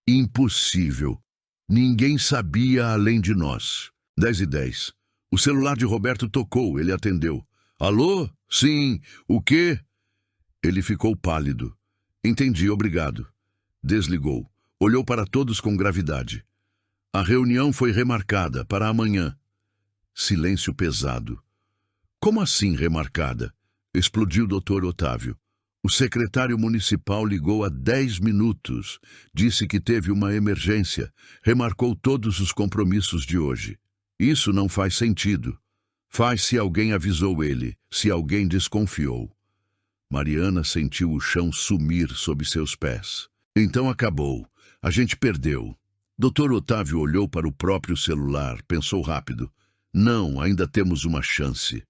Impossível. Ninguém sabia além de nós. 10h10. O celular de Roberto tocou, ele atendeu. Alô? Sim. O quê? Ele ficou pálido. Entendi, obrigado. Desligou. Olhou para todos com gravidade. A reunião foi remarcada para amanhã. Silêncio pesado. Como assim remarcada? Explodiu o Dr. Otávio. O secretário municipal ligou há 10 minutos. Disse que teve uma emergência. Remarcou todos os compromissos de hoje. Isso não faz sentido. Faz se alguém avisou ele, se alguém desconfiou. Mariana sentiu o chão sumir sob seus pés. Então acabou. A gente perdeu. Dr. Otávio olhou para o próprio celular, pensou rápido. Não, ainda temos uma chance.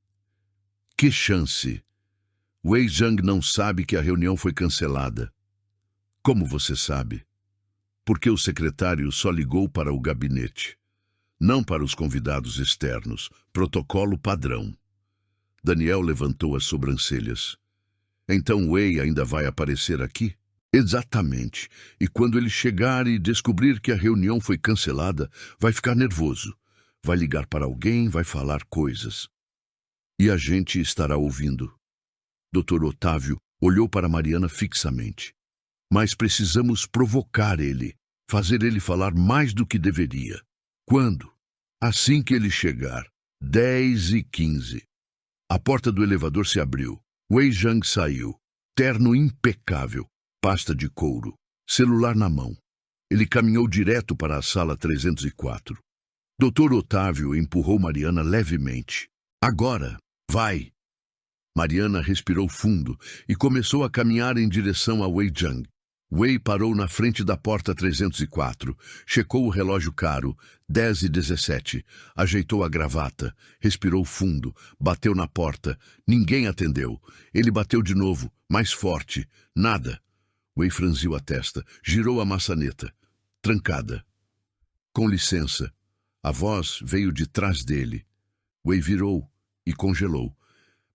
Que chance? Wei Zhang não sabe que a reunião foi cancelada. Como você sabe? Porque o secretário só ligou para o gabinete. Não para os convidados externos. Protocolo padrão. Daniel levantou as sobrancelhas. Então Wei ainda vai aparecer aqui? Exatamente. E quando ele chegar e descobrir que a reunião foi cancelada, vai ficar nervoso. Vai ligar para alguém, vai falar coisas. E a gente estará ouvindo. Dr. Otávio olhou para Mariana fixamente. Mas precisamos provocar ele, fazer ele falar mais do que deveria. Quando? Assim que ele chegar. 10h15. A porta do elevador se abriu. Wei Zhang saiu. Terno impecável, pasta de couro, celular na mão. Ele caminhou direto para a sala 304. Dr. Otávio empurrou Mariana levemente. Agora, vai! Mariana respirou fundo e começou a caminhar em direção a Wei Zhang. Wei parou na frente da porta 304, checou o relógio caro, 10h17, ajeitou a gravata, respirou fundo, bateu na porta. Ninguém atendeu. Ele bateu de novo, mais forte. Nada. Wei franziu a testa, girou a maçaneta. Trancada. Com licença. A voz veio de trás dele. Wei virou e congelou.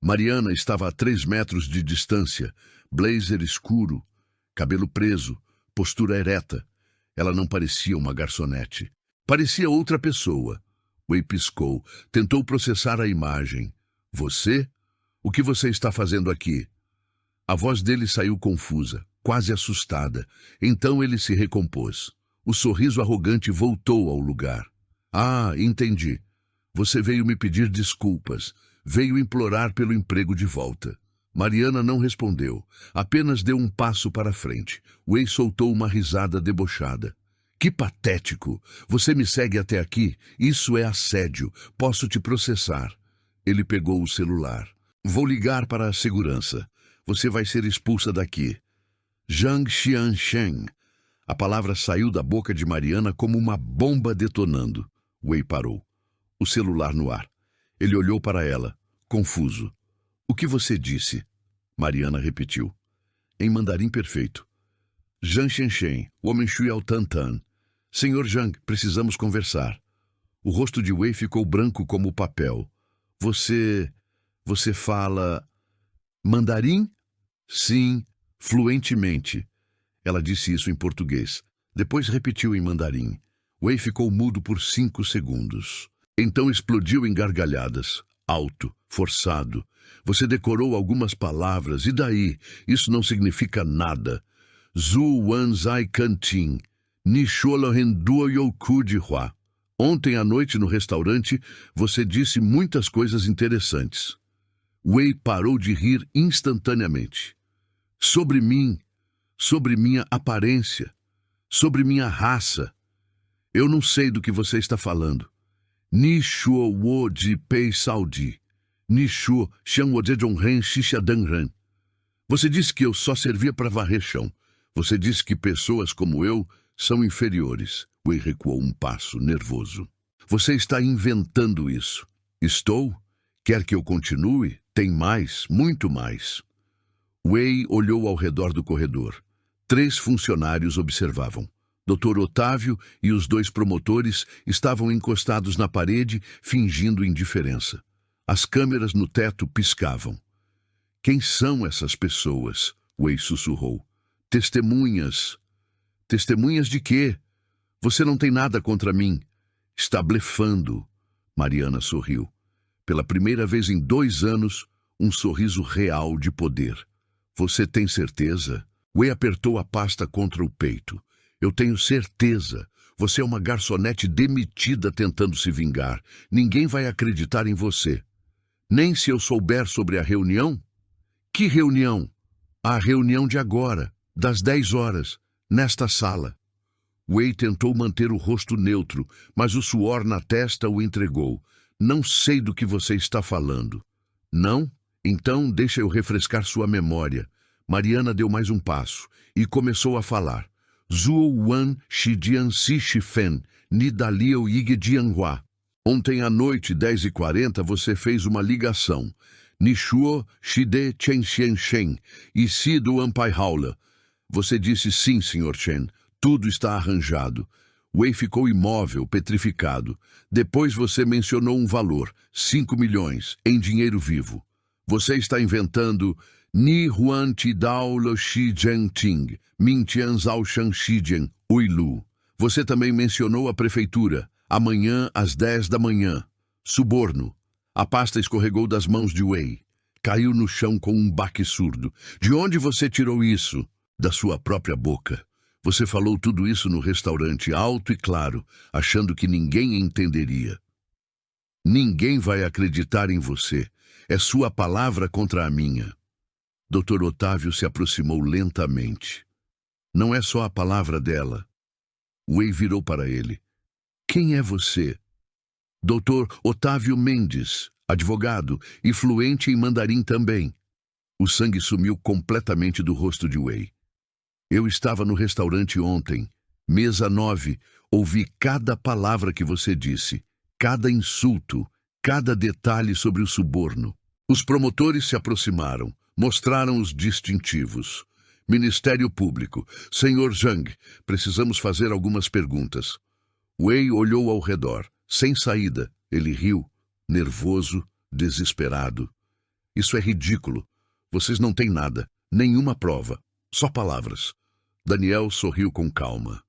Mariana estava a 3 metros de distância, blazer escuro, cabelo preso, postura ereta. Ela não parecia uma garçonete. Parecia outra pessoa. Wei piscou, tentou processar a imagem. Você? O que você está fazendo aqui? A voz dele saiu confusa, quase assustada. Então ele se recompôs. O sorriso arrogante voltou ao lugar. Ah, entendi. Você veio me pedir desculpas. Veio implorar pelo emprego de volta. Mariana não respondeu. Apenas deu um passo para frente. Wei soltou uma risada debochada. Que patético! Você me segue até aqui? Isso é assédio. Posso te processar. Ele pegou o celular. Vou ligar para a segurança. Você vai ser expulsa daqui. Zhang Xiansheng. A palavra saiu da boca de Mariana como uma bomba detonando. Wei parou. O celular no ar. Ele olhou para ela, confuso. O que você disse? Mariana repetiu. Em mandarim perfeito. Zhang Xiansheng, Womenshui ao Tantan. Senhor Zhang, precisamos conversar. O rosto de Wei ficou branco como papel. Você fala... mandarim? Sim, fluentemente. Ela disse isso em português. Depois repetiu em mandarim. Wei ficou mudo por 5 segundos. Então explodiu em gargalhadas. Alto, forçado. Você decorou algumas palavras, e daí? Isso não significa nada. Zhu wan zai kantin. Ni shuohen duo yoku de hua. Ontem à noite no restaurante, você disse muitas coisas interessantes. Wei parou de rir instantaneamente. Sobre mim, sobre minha aparência, sobre minha raça. Eu não sei do que você está falando. Ni shuo wo de pei saudi. Ni shuo xiang wo de zhongren xixadanren. Você disse que eu só servia para varrer chão. Você disse que pessoas como eu são inferiores. Wei recuou um passo, nervoso. Você está inventando isso. Estou? Quer que eu continue? Tem mais, muito mais. Wei olhou ao redor do corredor. 3 funcionários observavam. Dr. Otávio e os 2 promotores estavam encostados na parede, fingindo indiferença. As câmeras no teto piscavam. Quem são essas pessoas? Wei sussurrou. Testemunhas. Testemunhas de quê? Você não tem nada contra mim. Está blefando. Mariana sorriu. Pela primeira vez em 2 anos, um sorriso real de poder. Você tem certeza? Wei apertou a pasta contra o peito. Eu tenho certeza. Você é uma garçonete demitida tentando se vingar. Ninguém vai acreditar em você. Nem se eu souber sobre a reunião? Que reunião? A reunião de agora, das 10 horas, nesta sala. Wei tentou manter o rosto neutro, mas o suor na testa o entregou. Não sei do que você está falando. Não? Então deixa eu refrescar sua memória. Mariana deu mais um passo e começou a falar. Zhuo wan shijian si shifen, ni daliu yige jianhua. Ontem à noite, 10h40, você fez uma ligação. Nishuo shide chen xian shen, e si do ampai haula. Você disse sim, Sr. Chen. Tudo está arranjado. Wei ficou imóvel, petrificado. Depois você mencionou um valor, 5 milhões, em dinheiro vivo. Você está inventando Ni Huan Ti Dao Lo Shi Zheng Ting, Min Tian Zhao Shan Shijian, Uilu. Você também mencionou a prefeitura, amanhã às 10 da manhã. Suborno. A pasta escorregou das mãos de Wei. Caiu no chão com um baque surdo. De onde você tirou isso? Da sua própria boca. Você falou tudo isso no restaurante, alto e claro, achando que ninguém entenderia. Ninguém vai acreditar em você. É sua palavra contra a minha. Dr. Otávio se aproximou lentamente. Não é só a palavra dela. Wei virou para ele. Quem é você? Dr. Otávio Mendes, advogado e fluente em mandarim também. O sangue sumiu completamente do rosto de Wei. Eu estava no restaurante ontem, mesa 9, ouvi cada palavra que você disse, cada insulto, cada detalhe sobre o suborno. Os promotores se aproximaram, mostraram os distintivos. Ministério Público. Senhor Zhang, precisamos fazer algumas perguntas. Wei olhou ao redor. Sem saída, ele riu, nervoso, desesperado. Isso é ridículo. Vocês não têm nada, nenhuma prova, só palavras. Daniel sorriu com calma.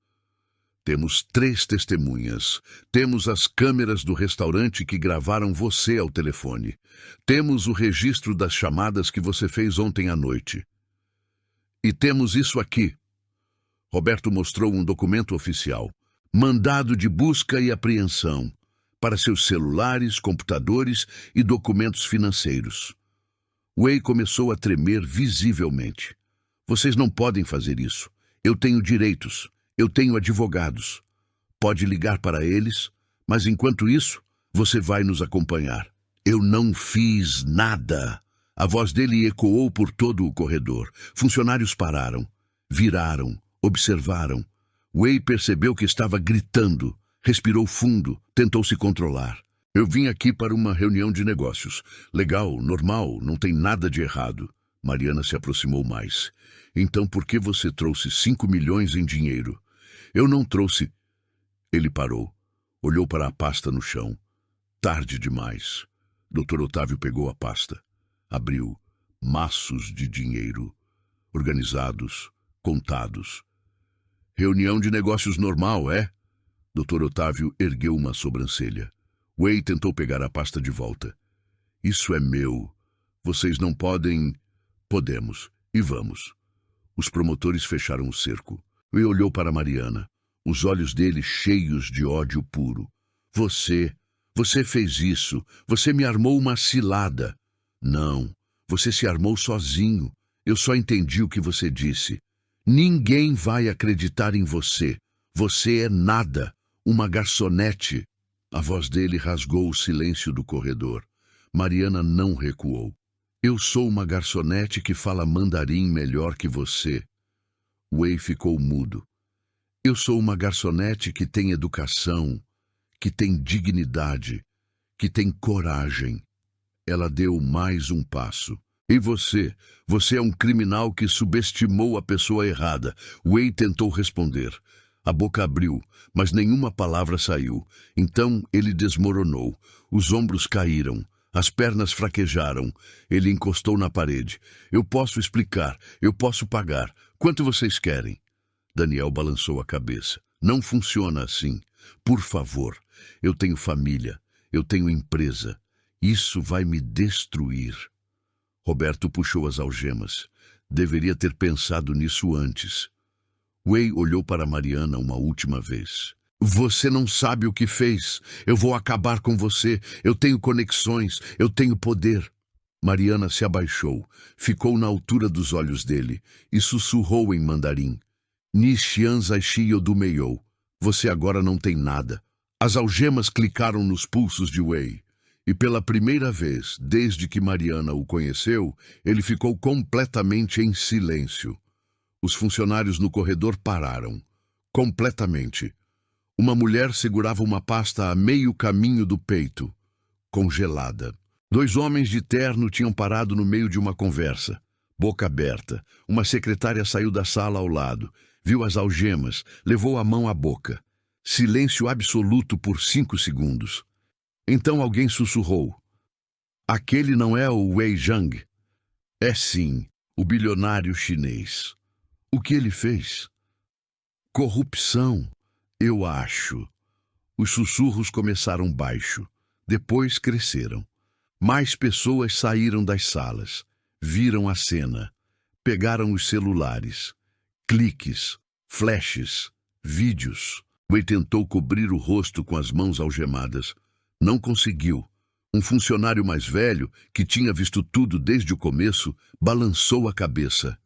Temos 3 testemunhas. Temos as câmeras do restaurante que gravaram você ao telefone. Temos o registro das chamadas que você fez ontem à noite. E temos isso aqui. Roberto mostrou um documento oficial. Mandado de busca e apreensão para seus celulares, computadores e documentos financeiros. Wei começou a tremer visivelmente. Vocês não podem fazer isso. Eu tenho direitos. Eu tenho advogados. Pode ligar para eles, mas enquanto isso, você vai nos acompanhar. Eu não fiz nada. A voz dele ecoou por todo o corredor. Funcionários pararam, viraram, observaram. Wei percebeu que estava gritando, respirou fundo, tentou se controlar. Eu vim aqui para uma reunião de negócios. Legal, normal, não tem nada de errado. Mariana se aproximou mais. Então por que você trouxe 5 milhões em dinheiro? Eu não trouxe. Ele parou. Olhou para a pasta no chão. Tarde demais. Dr. Otávio pegou a pasta. Abriu. Maços de dinheiro. Organizados. Contados. Reunião de negócios normal, é? Dr. Otávio ergueu uma sobrancelha. Wei tentou pegar a pasta de volta. Isso é meu. Vocês não podem... Podemos. E vamos. Os promotores fecharam o cerco. Wei olhou para Mariana, os olhos dele cheios de ódio puro. Você fez isso. Você me armou uma cilada. Não, você se armou sozinho. Eu só entendi o que você disse. Ninguém vai acreditar em você. Você é nada, uma garçonete. A voz dele rasgou o silêncio do corredor. Mariana não recuou. Eu sou uma garçonete que fala mandarim melhor que você. Wei ficou mudo. Eu sou uma garçonete que tem educação, que tem dignidade, que tem coragem. Ela deu mais um passo. E você? Você é um criminal que subestimou a pessoa errada. Wei tentou responder. A boca abriu, mas nenhuma palavra saiu. Então ele desmoronou. Os ombros caíram. As pernas fraquejaram. Ele encostou na parede. Eu posso explicar. Eu posso pagar. Quanto vocês querem? Daniel balançou a cabeça. Não funciona assim. Por favor. Eu tenho família. Eu tenho empresa. Isso vai me destruir. Roberto puxou as algemas. Deveria ter pensado nisso antes. Wei olhou para Mariana uma última vez. Você não sabe o que fez. Eu vou acabar com você. Eu tenho conexões. Eu tenho poder. Mariana se abaixou, ficou na altura dos olhos dele e sussurrou em mandarim. Nishian Zaishi Odumeiou. Você agora não tem nada. As algemas clicaram nos pulsos de Wei. E pela primeira vez, desde que Mariana o conheceu, ele ficou completamente em silêncio. Os funcionários no corredor pararam. Completamente. Uma mulher segurava uma pasta a meio caminho do peito, congelada. 2 homens de terno tinham parado no meio de uma conversa, boca aberta. Uma secretária saiu da sala ao lado, viu as algemas, levou a mão à boca. Silêncio absoluto por 5 segundos. Então alguém sussurrou. Aquele não é o Wei Zhang? É sim, o bilionário chinês. O que ele fez? Corrupção, eu acho. Os sussurros começaram baixo, depois cresceram. Mais pessoas saíram das salas, viram a cena, pegaram os celulares. Cliques, flashes, vídeos. Wei tentou cobrir o rosto com as mãos algemadas. Não conseguiu. Um funcionário mais velho, que tinha visto tudo desde o começo, balançou a cabeça.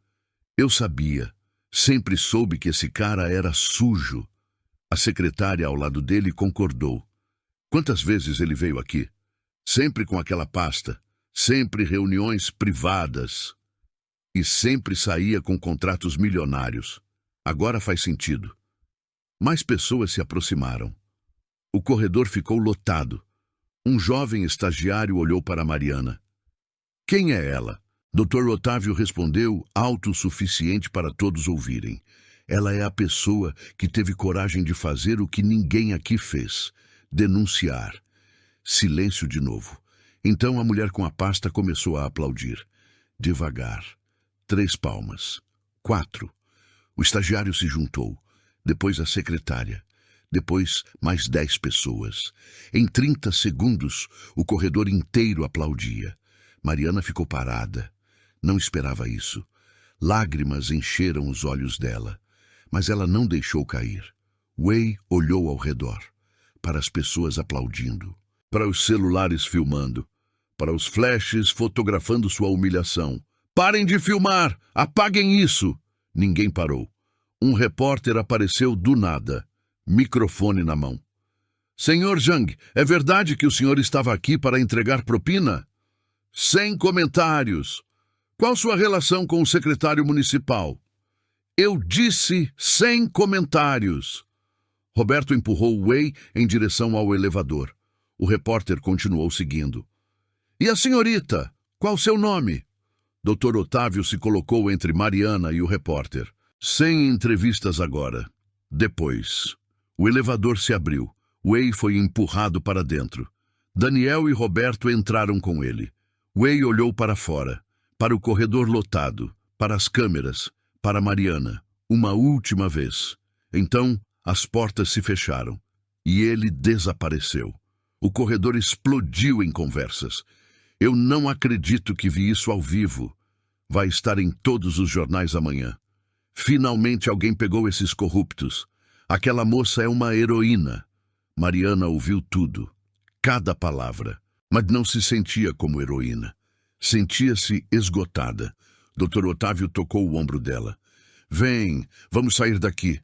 Eu sabia. Sempre soube que esse cara era sujo. A secretária ao lado dele concordou. Quantas vezes ele veio aqui? Sempre com aquela pasta. Sempre reuniões privadas. E sempre saía com contratos milionários. Agora faz sentido. Mais pessoas se aproximaram. O corredor ficou lotado. Um jovem estagiário olhou para Mariana. Quem é ela? Dr. Otávio respondeu, alto o suficiente para todos ouvirem. Ela é a pessoa que teve coragem de fazer o que ninguém aqui fez. Denunciar. Silêncio de novo. Então a mulher com a pasta começou a aplaudir. Devagar. 3 palmas. 4. O estagiário se juntou. Depois a secretária. Depois, mais 10 pessoas. Em 30 segundos, o corredor inteiro aplaudia. Mariana ficou parada. Não esperava isso. Lágrimas encheram os olhos dela. Mas ela não deixou cair. Wei olhou ao redor. Para as pessoas aplaudindo. Para os celulares filmando. Para os flashes fotografando sua humilhação. Parem de filmar! Apaguem isso! Ninguém parou. Um repórter apareceu do nada. Microfone na mão. Senhor Zhang, é verdade que o senhor estava aqui para entregar propina? Sem comentários. Qual sua relação com o secretário municipal? Eu disse sem comentários. Roberto empurrou Wei em direção ao elevador. O repórter continuou seguindo. E a senhorita? Qual seu nome? Dr. Otávio se colocou entre Mariana e o repórter. Sem entrevistas agora. Depois. O elevador se abriu. Wei foi empurrado para dentro. Daniel e Roberto entraram com ele. Wei olhou para fora, para o corredor lotado, para as câmeras, para Mariana, uma última vez. Então, as portas se fecharam e ele desapareceu. O corredor explodiu em conversas. Eu não acredito que vi isso ao vivo. Vai estar em todos os jornais amanhã. Finalmente alguém pegou esses corruptos. Aquela moça é uma heroína. Mariana ouviu tudo, cada palavra, mas não se sentia como heroína. Sentia-se esgotada. Dr. Otávio tocou o ombro dela. Vem, vamos sair daqui.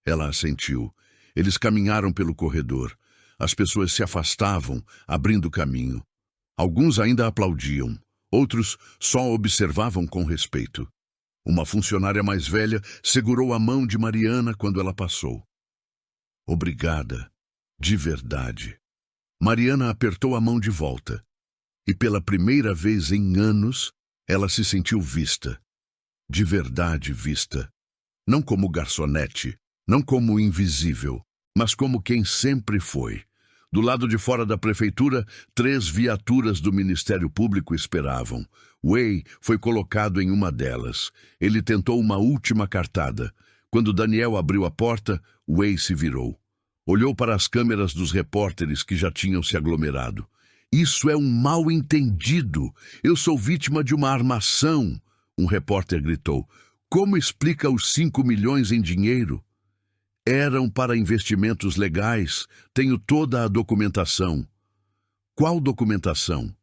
Ela assentiu. Eles caminharam pelo corredor. As pessoas se afastavam, abrindo caminho. Alguns ainda aplaudiam. Outros só observavam com respeito. Uma funcionária mais velha segurou a mão de Mariana quando ela passou. Obrigada, de verdade. Mariana apertou a mão de volta. E pela primeira vez em anos, ela se sentiu vista. De verdade vista. Não como garçonete, não como invisível, mas como quem sempre foi. Do lado de fora da prefeitura, 3 viaturas do Ministério Público esperavam. Wei foi colocado em uma delas. Ele tentou uma última cartada. Quando Daniel abriu a porta, Wei se virou. Olhou para as câmeras dos repórteres que já tinham se aglomerado. Isso é um mal-entendido. Eu sou vítima de uma armação. Um repórter gritou. Como explica os 5 milhões em dinheiro? Eram para investimentos legais. Tenho toda a documentação. Qual documentação?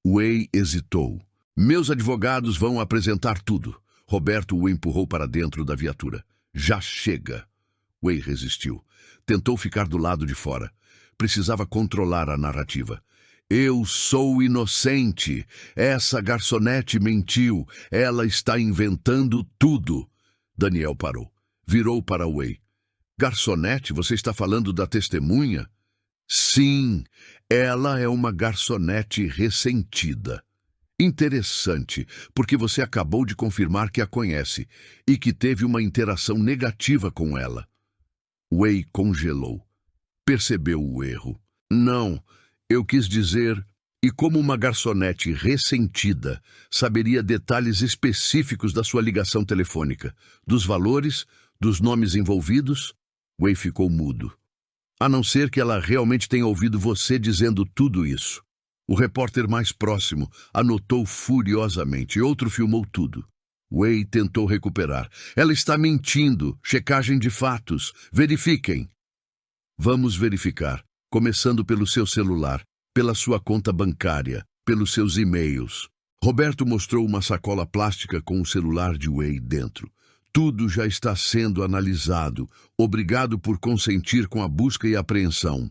Wei hesitou. Meus advogados vão apresentar tudo. Roberto o empurrou para dentro da viatura. Já chega. Wei resistiu. Tentou ficar do lado de fora. Precisava controlar a narrativa. Eu sou inocente. Essa garçonete mentiu. Ela está inventando tudo. Daniel parou. Virou para Wei. Garçonete, você está falando da testemunha? Sim, ela é uma garçonete ressentida. Interessante, porque você acabou de confirmar que a conhece e que teve uma interação negativa com ela. Wei congelou. Percebeu o erro. Não, eu quis dizer... E como uma garçonete ressentida, saberia detalhes específicos da sua ligação telefônica, dos valores, dos nomes envolvidos? Wei ficou mudo. A não ser que ela realmente tenha ouvido você dizendo tudo isso. O repórter mais próximo anotou furiosamente e outro filmou tudo. Wei tentou recuperar. Ela está mentindo. Checagem de fatos. Verifiquem. Vamos verificar, começando pelo seu celular, pela sua conta bancária, pelos seus e-mails. Roberto mostrou uma sacola plástica com o celular de Wei dentro. Tudo já está sendo analisado. Obrigado por consentir com a busca e apreensão.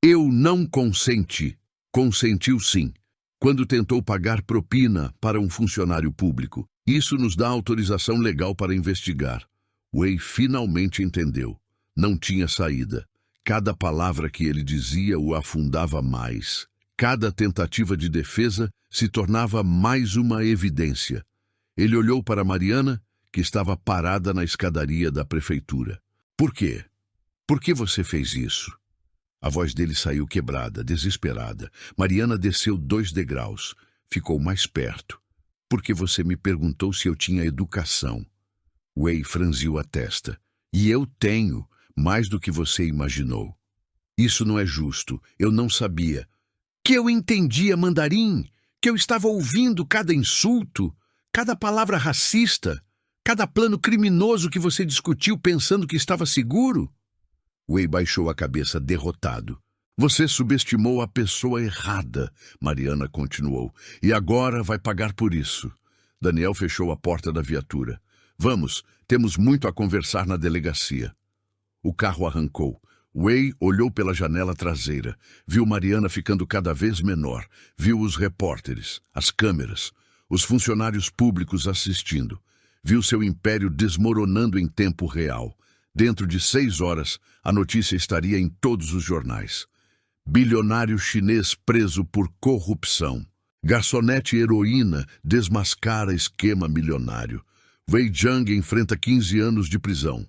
Eu não consenti. Consentiu sim. Quando tentou pagar propina para um funcionário público. Isso nos dá autorização legal para investigar. Wei finalmente entendeu. Não tinha saída. Cada palavra que ele dizia o afundava mais. Cada tentativa de defesa se tornava mais uma evidência. Ele olhou para Mariana, que estava parada na escadaria da prefeitura. Por quê? Por que você fez isso? A voz dele saiu quebrada, desesperada. Mariana desceu 2 degraus. Ficou mais perto. Porque você me perguntou se eu tinha educação. Wei franziu a testa. E eu tenho, mais do que você imaginou. Isso não é justo, eu não sabia. Que eu entendia mandarim, que eu estava ouvindo cada insulto, cada palavra racista, cada plano criminoso que você discutiu pensando que estava seguro? Wei baixou a cabeça derrotado. Você subestimou a pessoa errada, Mariana continuou, e agora vai pagar por isso. Daniel fechou a porta da viatura. Vamos, temos muito a conversar na delegacia. O carro arrancou. Wei olhou pela janela traseira. Viu Mariana ficando cada vez menor. Viu os repórteres, as câmeras, os funcionários públicos assistindo. Viu seu império desmoronando em tempo real. Dentro de 6 horas, a notícia estaria em todos os jornais. Bilionário chinês preso por corrupção. Garçonete heroína desmascara esquema milionário. Wei Jiang enfrenta 15 anos de prisão.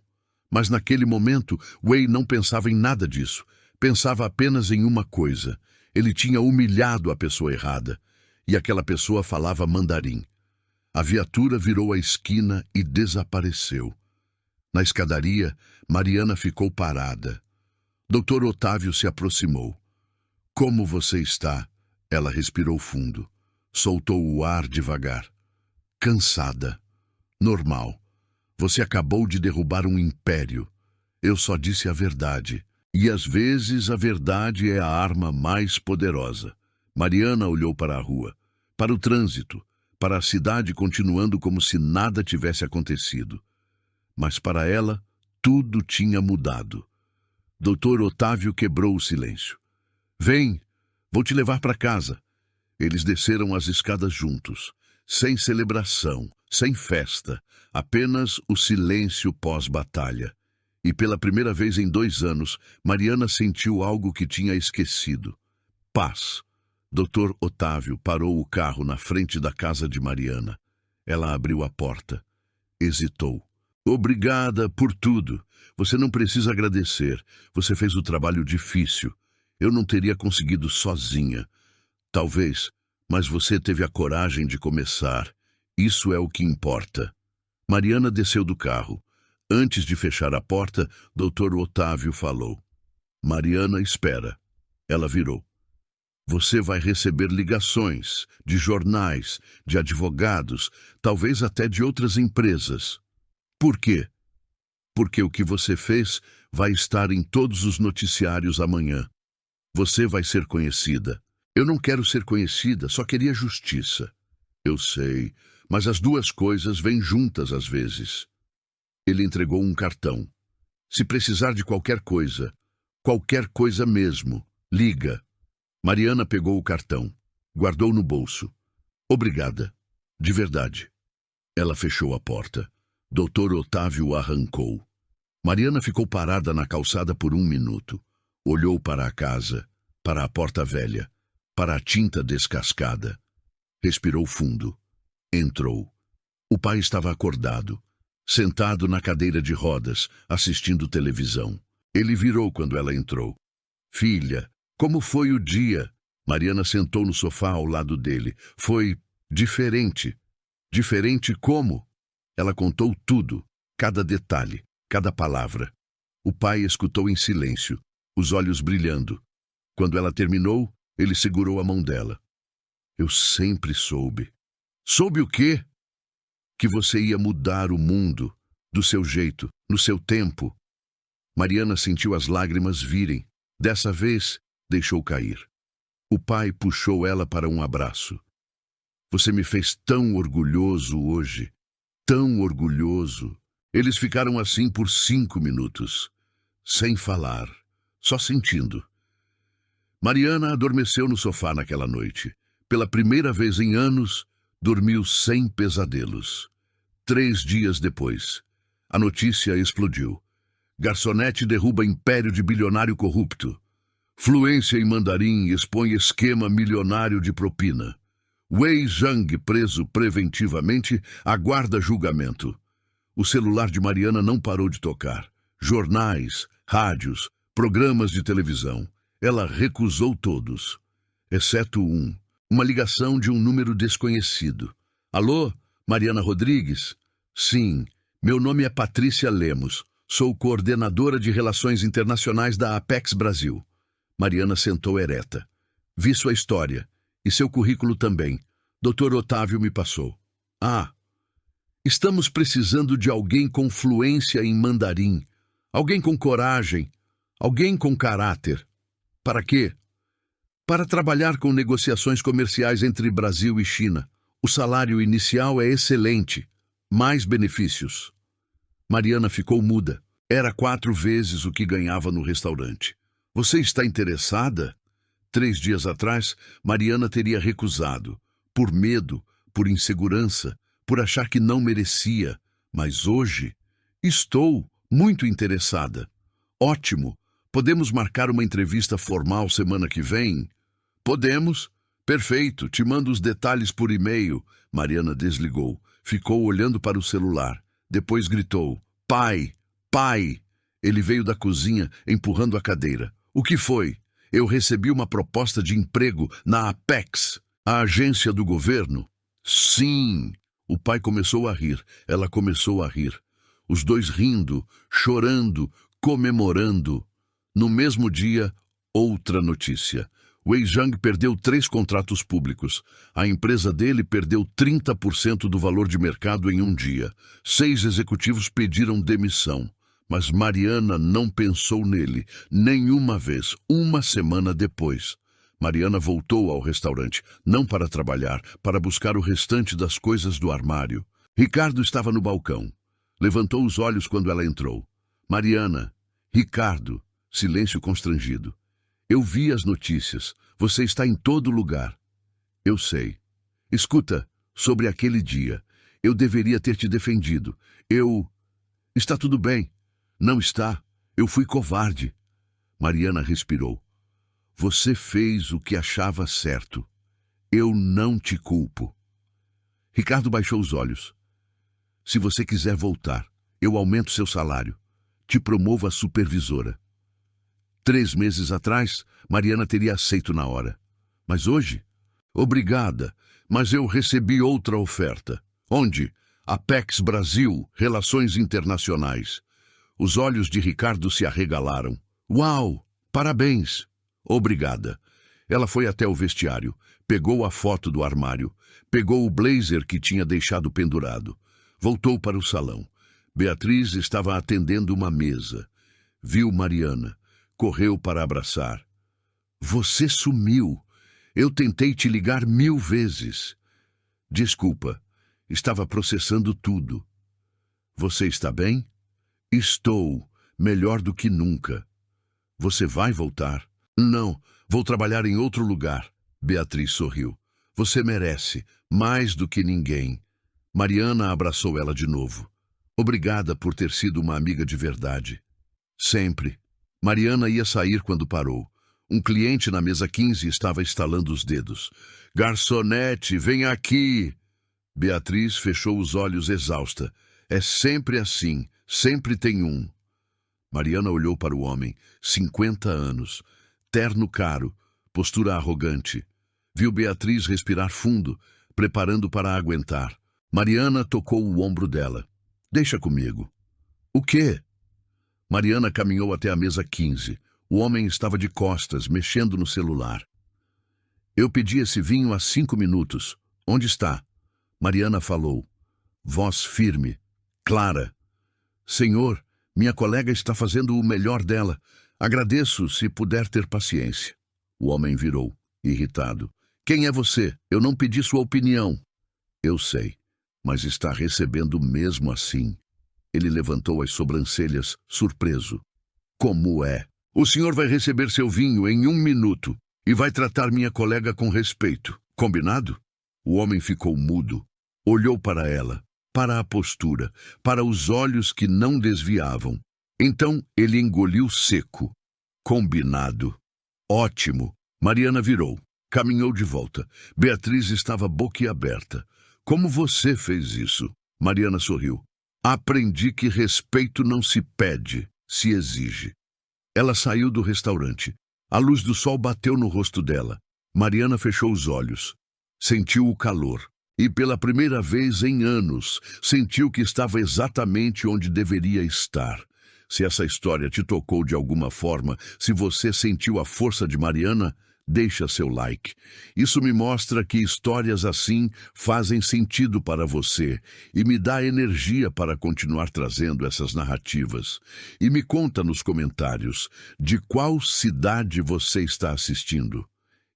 Mas naquele momento, Wei não pensava em nada disso. Pensava apenas em uma coisa. Ele tinha humilhado a pessoa errada. E aquela pessoa falava mandarim. A viatura virou a esquina e desapareceu. Na escadaria, Mariana ficou parada. Dr. Otávio se aproximou. Como você está? Ela respirou fundo. Soltou o ar devagar. Cansada. Normal. Você acabou de derrubar um império. Eu só disse a verdade. E às vezes a verdade é a arma mais poderosa. Mariana olhou para a rua, para o trânsito, para a cidade continuando como se nada tivesse acontecido. Mas para ela, tudo tinha mudado. Dr. Otávio quebrou o silêncio. Vem, vou te levar para casa. Eles desceram as escadas juntos, sem celebração, sem festa, apenas o silêncio pós-batalha. E pela primeira vez em 2 anos, Mariana sentiu algo que tinha esquecido. Paz. Dr. Otávio parou o carro na frente da casa de Mariana. Ela abriu a porta. Hesitou. Obrigada por tudo. Você não precisa agradecer. Você fez o trabalho difícil. Eu não teria conseguido sozinha. Talvez, mas você teve a coragem de começar. Isso é o que importa. Mariana desceu do carro. Antes de fechar a porta, Dr. Otávio falou. Mariana, espera. Ela virou. Você vai receber ligações de jornais, de advogados, talvez até de outras empresas. Por quê? Porque o que você fez vai estar em todos os noticiários amanhã. Você vai ser conhecida. Eu não quero ser conhecida, só queria justiça. Eu sei, mas as duas coisas vêm juntas às vezes. Ele entregou um cartão. Se precisar de qualquer coisa mesmo, liga. Mariana pegou o cartão, guardou no bolso. Obrigada, de verdade. Ela fechou a porta. Dr. Otávio arrancou. Mariana ficou parada na calçada por 1 minuto. Olhou para a casa, para a porta velha, para a tinta descascada. Respirou fundo. Entrou. O pai estava acordado, sentado na cadeira de rodas, assistindo televisão. Ele virou quando ela entrou. Filha, como foi o dia? Mariana sentou no sofá ao lado dele. Foi diferente. Diferente como? Ela contou tudo, cada detalhe, cada palavra. O pai escutou em silêncio, os olhos brilhando. Quando ela terminou, ele segurou a mão dela. Eu sempre soube. Soube o quê? Que você ia mudar o mundo, do seu jeito, no seu tempo. Mariana sentiu as lágrimas virem. Dessa vez, deixou cair. O pai puxou ela para um abraço. Você me fez tão orgulhoso hoje. Tão orgulhoso. Eles ficaram assim por 5 minutos, sem falar, só sentindo. Mariana adormeceu no sofá naquela noite. Pela primeira vez em anos, dormiu sem pesadelos. 3 dias depois, a notícia explodiu. Garçonete derruba império de bilionário corrupto. Fluência em mandarim expõe esquema milionário de propina. Wei Jiang, preso preventivamente, aguarda julgamento. O celular de Mariana não parou de tocar. Jornais, rádios, programas de televisão. Ela recusou todos, exceto uma ligação de um número desconhecido. Alô, Mariana Rodrigues? Sim, meu nome é Patrícia Lemos. Sou coordenadora de Relações Internacionais da Apex Brasil. Mariana sentou ereta. Vi sua história. E seu currículo também. Dr. Otávio me passou. Ah, estamos precisando de alguém com fluência em mandarim. Alguém com coragem. Alguém com caráter. Para quê? Para trabalhar com negociações comerciais entre Brasil e China. O salário inicial é excelente. Mais benefícios. Mariana ficou muda. Era 4 vezes o que ganhava no restaurante. Você está interessada? 3 dias atrás, Mariana teria recusado. Por medo, por insegurança, por achar que não merecia. Mas hoje, estou muito interessada. Ótimo. Podemos marcar uma entrevista formal semana que vem? Podemos. Perfeito. Te mando os detalhes por e-mail. Mariana desligou. Ficou olhando para o celular. Depois gritou. Pai! Pai! Ele veio da cozinha, empurrando a cadeira. O que foi? Eu recebi uma proposta de emprego na Apex, a agência do governo. Sim! O pai começou a rir. Ela começou a rir. Os dois rindo, chorando, comemorando. No mesmo dia, outra notícia. Wei Zhang perdeu 3 contratos públicos. A empresa dele perdeu 30% do valor de mercado em um dia. 6 executivos pediram demissão. Mas Mariana não pensou nele, nenhuma vez, uma semana depois. Mariana voltou ao restaurante, não para trabalhar, para buscar o restante das coisas do armário. Ricardo estava no balcão. Levantou os olhos quando ela entrou. Mariana, Ricardo, silêncio constrangido. Eu vi as notícias. Você está em todo lugar. Eu sei. Escuta, sobre aquele dia. Eu deveria ter te defendido. Está tudo bem. Não está. Eu fui covarde. Mariana respirou. Você fez o que achava certo. Eu não te culpo. Ricardo baixou os olhos. Se você quiser voltar, eu aumento seu salário. Te promovo a supervisora. 3 meses atrás, Mariana teria aceito na hora. Mas hoje? Obrigada, mas eu recebi outra oferta. Onde? Apex Brasil, Relações Internacionais. Os olhos de Ricardo se arregalaram. Uau! Parabéns! Obrigada. Ela foi até o vestiário, pegou a foto do armário, pegou o blazer que tinha deixado pendurado. Voltou para o salão. Beatriz estava atendendo uma mesa. Viu Mariana. Correu para abraçar. Você sumiu. Eu tentei te ligar 1000 vezes. Desculpa. Estava processando tudo. Você está bem? Estou. Melhor do que nunca. Você vai voltar? Não. Vou trabalhar em outro lugar. Beatriz sorriu. Você merece. Mais do que ninguém. Mariana abraçou ela de novo. Obrigada por ter sido uma amiga de verdade. Sempre. Mariana ia sair quando parou. Um cliente na mesa 15 estava estalando os dedos. Garçonete, vem aqui! Beatriz fechou os olhos exausta. É sempre assim, sempre tem um. Mariana olhou para o homem, 50 anos, terno caro, postura arrogante. Viu Beatriz respirar fundo, preparando para aguentar. Mariana tocou o ombro dela. Deixa comigo. O quê? Mariana caminhou até a mesa 15. O homem estava de costas, mexendo no celular. Eu pedi esse vinho há 5 minutos. Onde está? Mariana falou. Voz firme, clara. Senhor, minha colega está fazendo o melhor dela. Agradeço se puder ter paciência. O homem virou, irritado. Quem é você? Eu não pedi sua opinião. Eu sei, mas está recebendo mesmo assim. Ele levantou as sobrancelhas, surpreso. Como é? O senhor vai receber seu vinho em 1 minuto e vai tratar minha colega com respeito. Combinado? O homem ficou mudo. Olhou para ela, para a postura, para os olhos que não desviavam. Então ele engoliu seco. Combinado. Ótimo. Mariana virou. Caminhou de volta. Beatriz estava boquiaberta. Como você fez isso? Mariana sorriu. Aprendi que respeito não se pede, se exige. Ela saiu do restaurante. A luz do sol bateu no rosto dela. Mariana fechou os olhos. Sentiu o calor. E pela primeira vez em anos, sentiu que estava exatamente onde deveria estar. Se essa história te tocou de alguma forma, se você sentiu a força de Mariana, deixa seu like. Isso me mostra que histórias assim fazem sentido para você e me dá energia para continuar trazendo essas narrativas. E me conta nos comentários de qual cidade você está assistindo.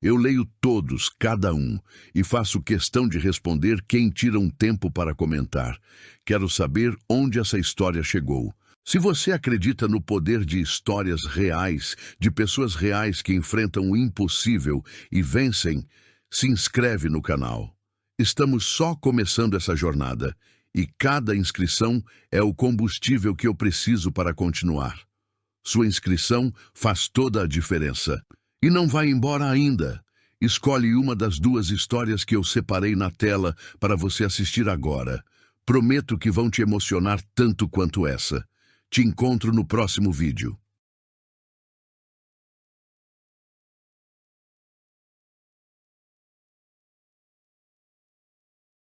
Eu leio todos, cada um, e faço questão de responder quem tira um tempo para comentar. Quero saber onde essa história chegou. Se você acredita no poder de histórias reais, de pessoas reais que enfrentam o impossível e vencem, se inscreve no canal. Estamos só começando essa jornada e cada inscrição é o combustível que eu preciso para continuar. Sua inscrição faz toda a diferença. E não vai embora ainda. Escolhe uma das 2 histórias que eu separei na tela para você assistir agora. Prometo que vão te emocionar tanto quanto essa. Te encontro no próximo vídeo.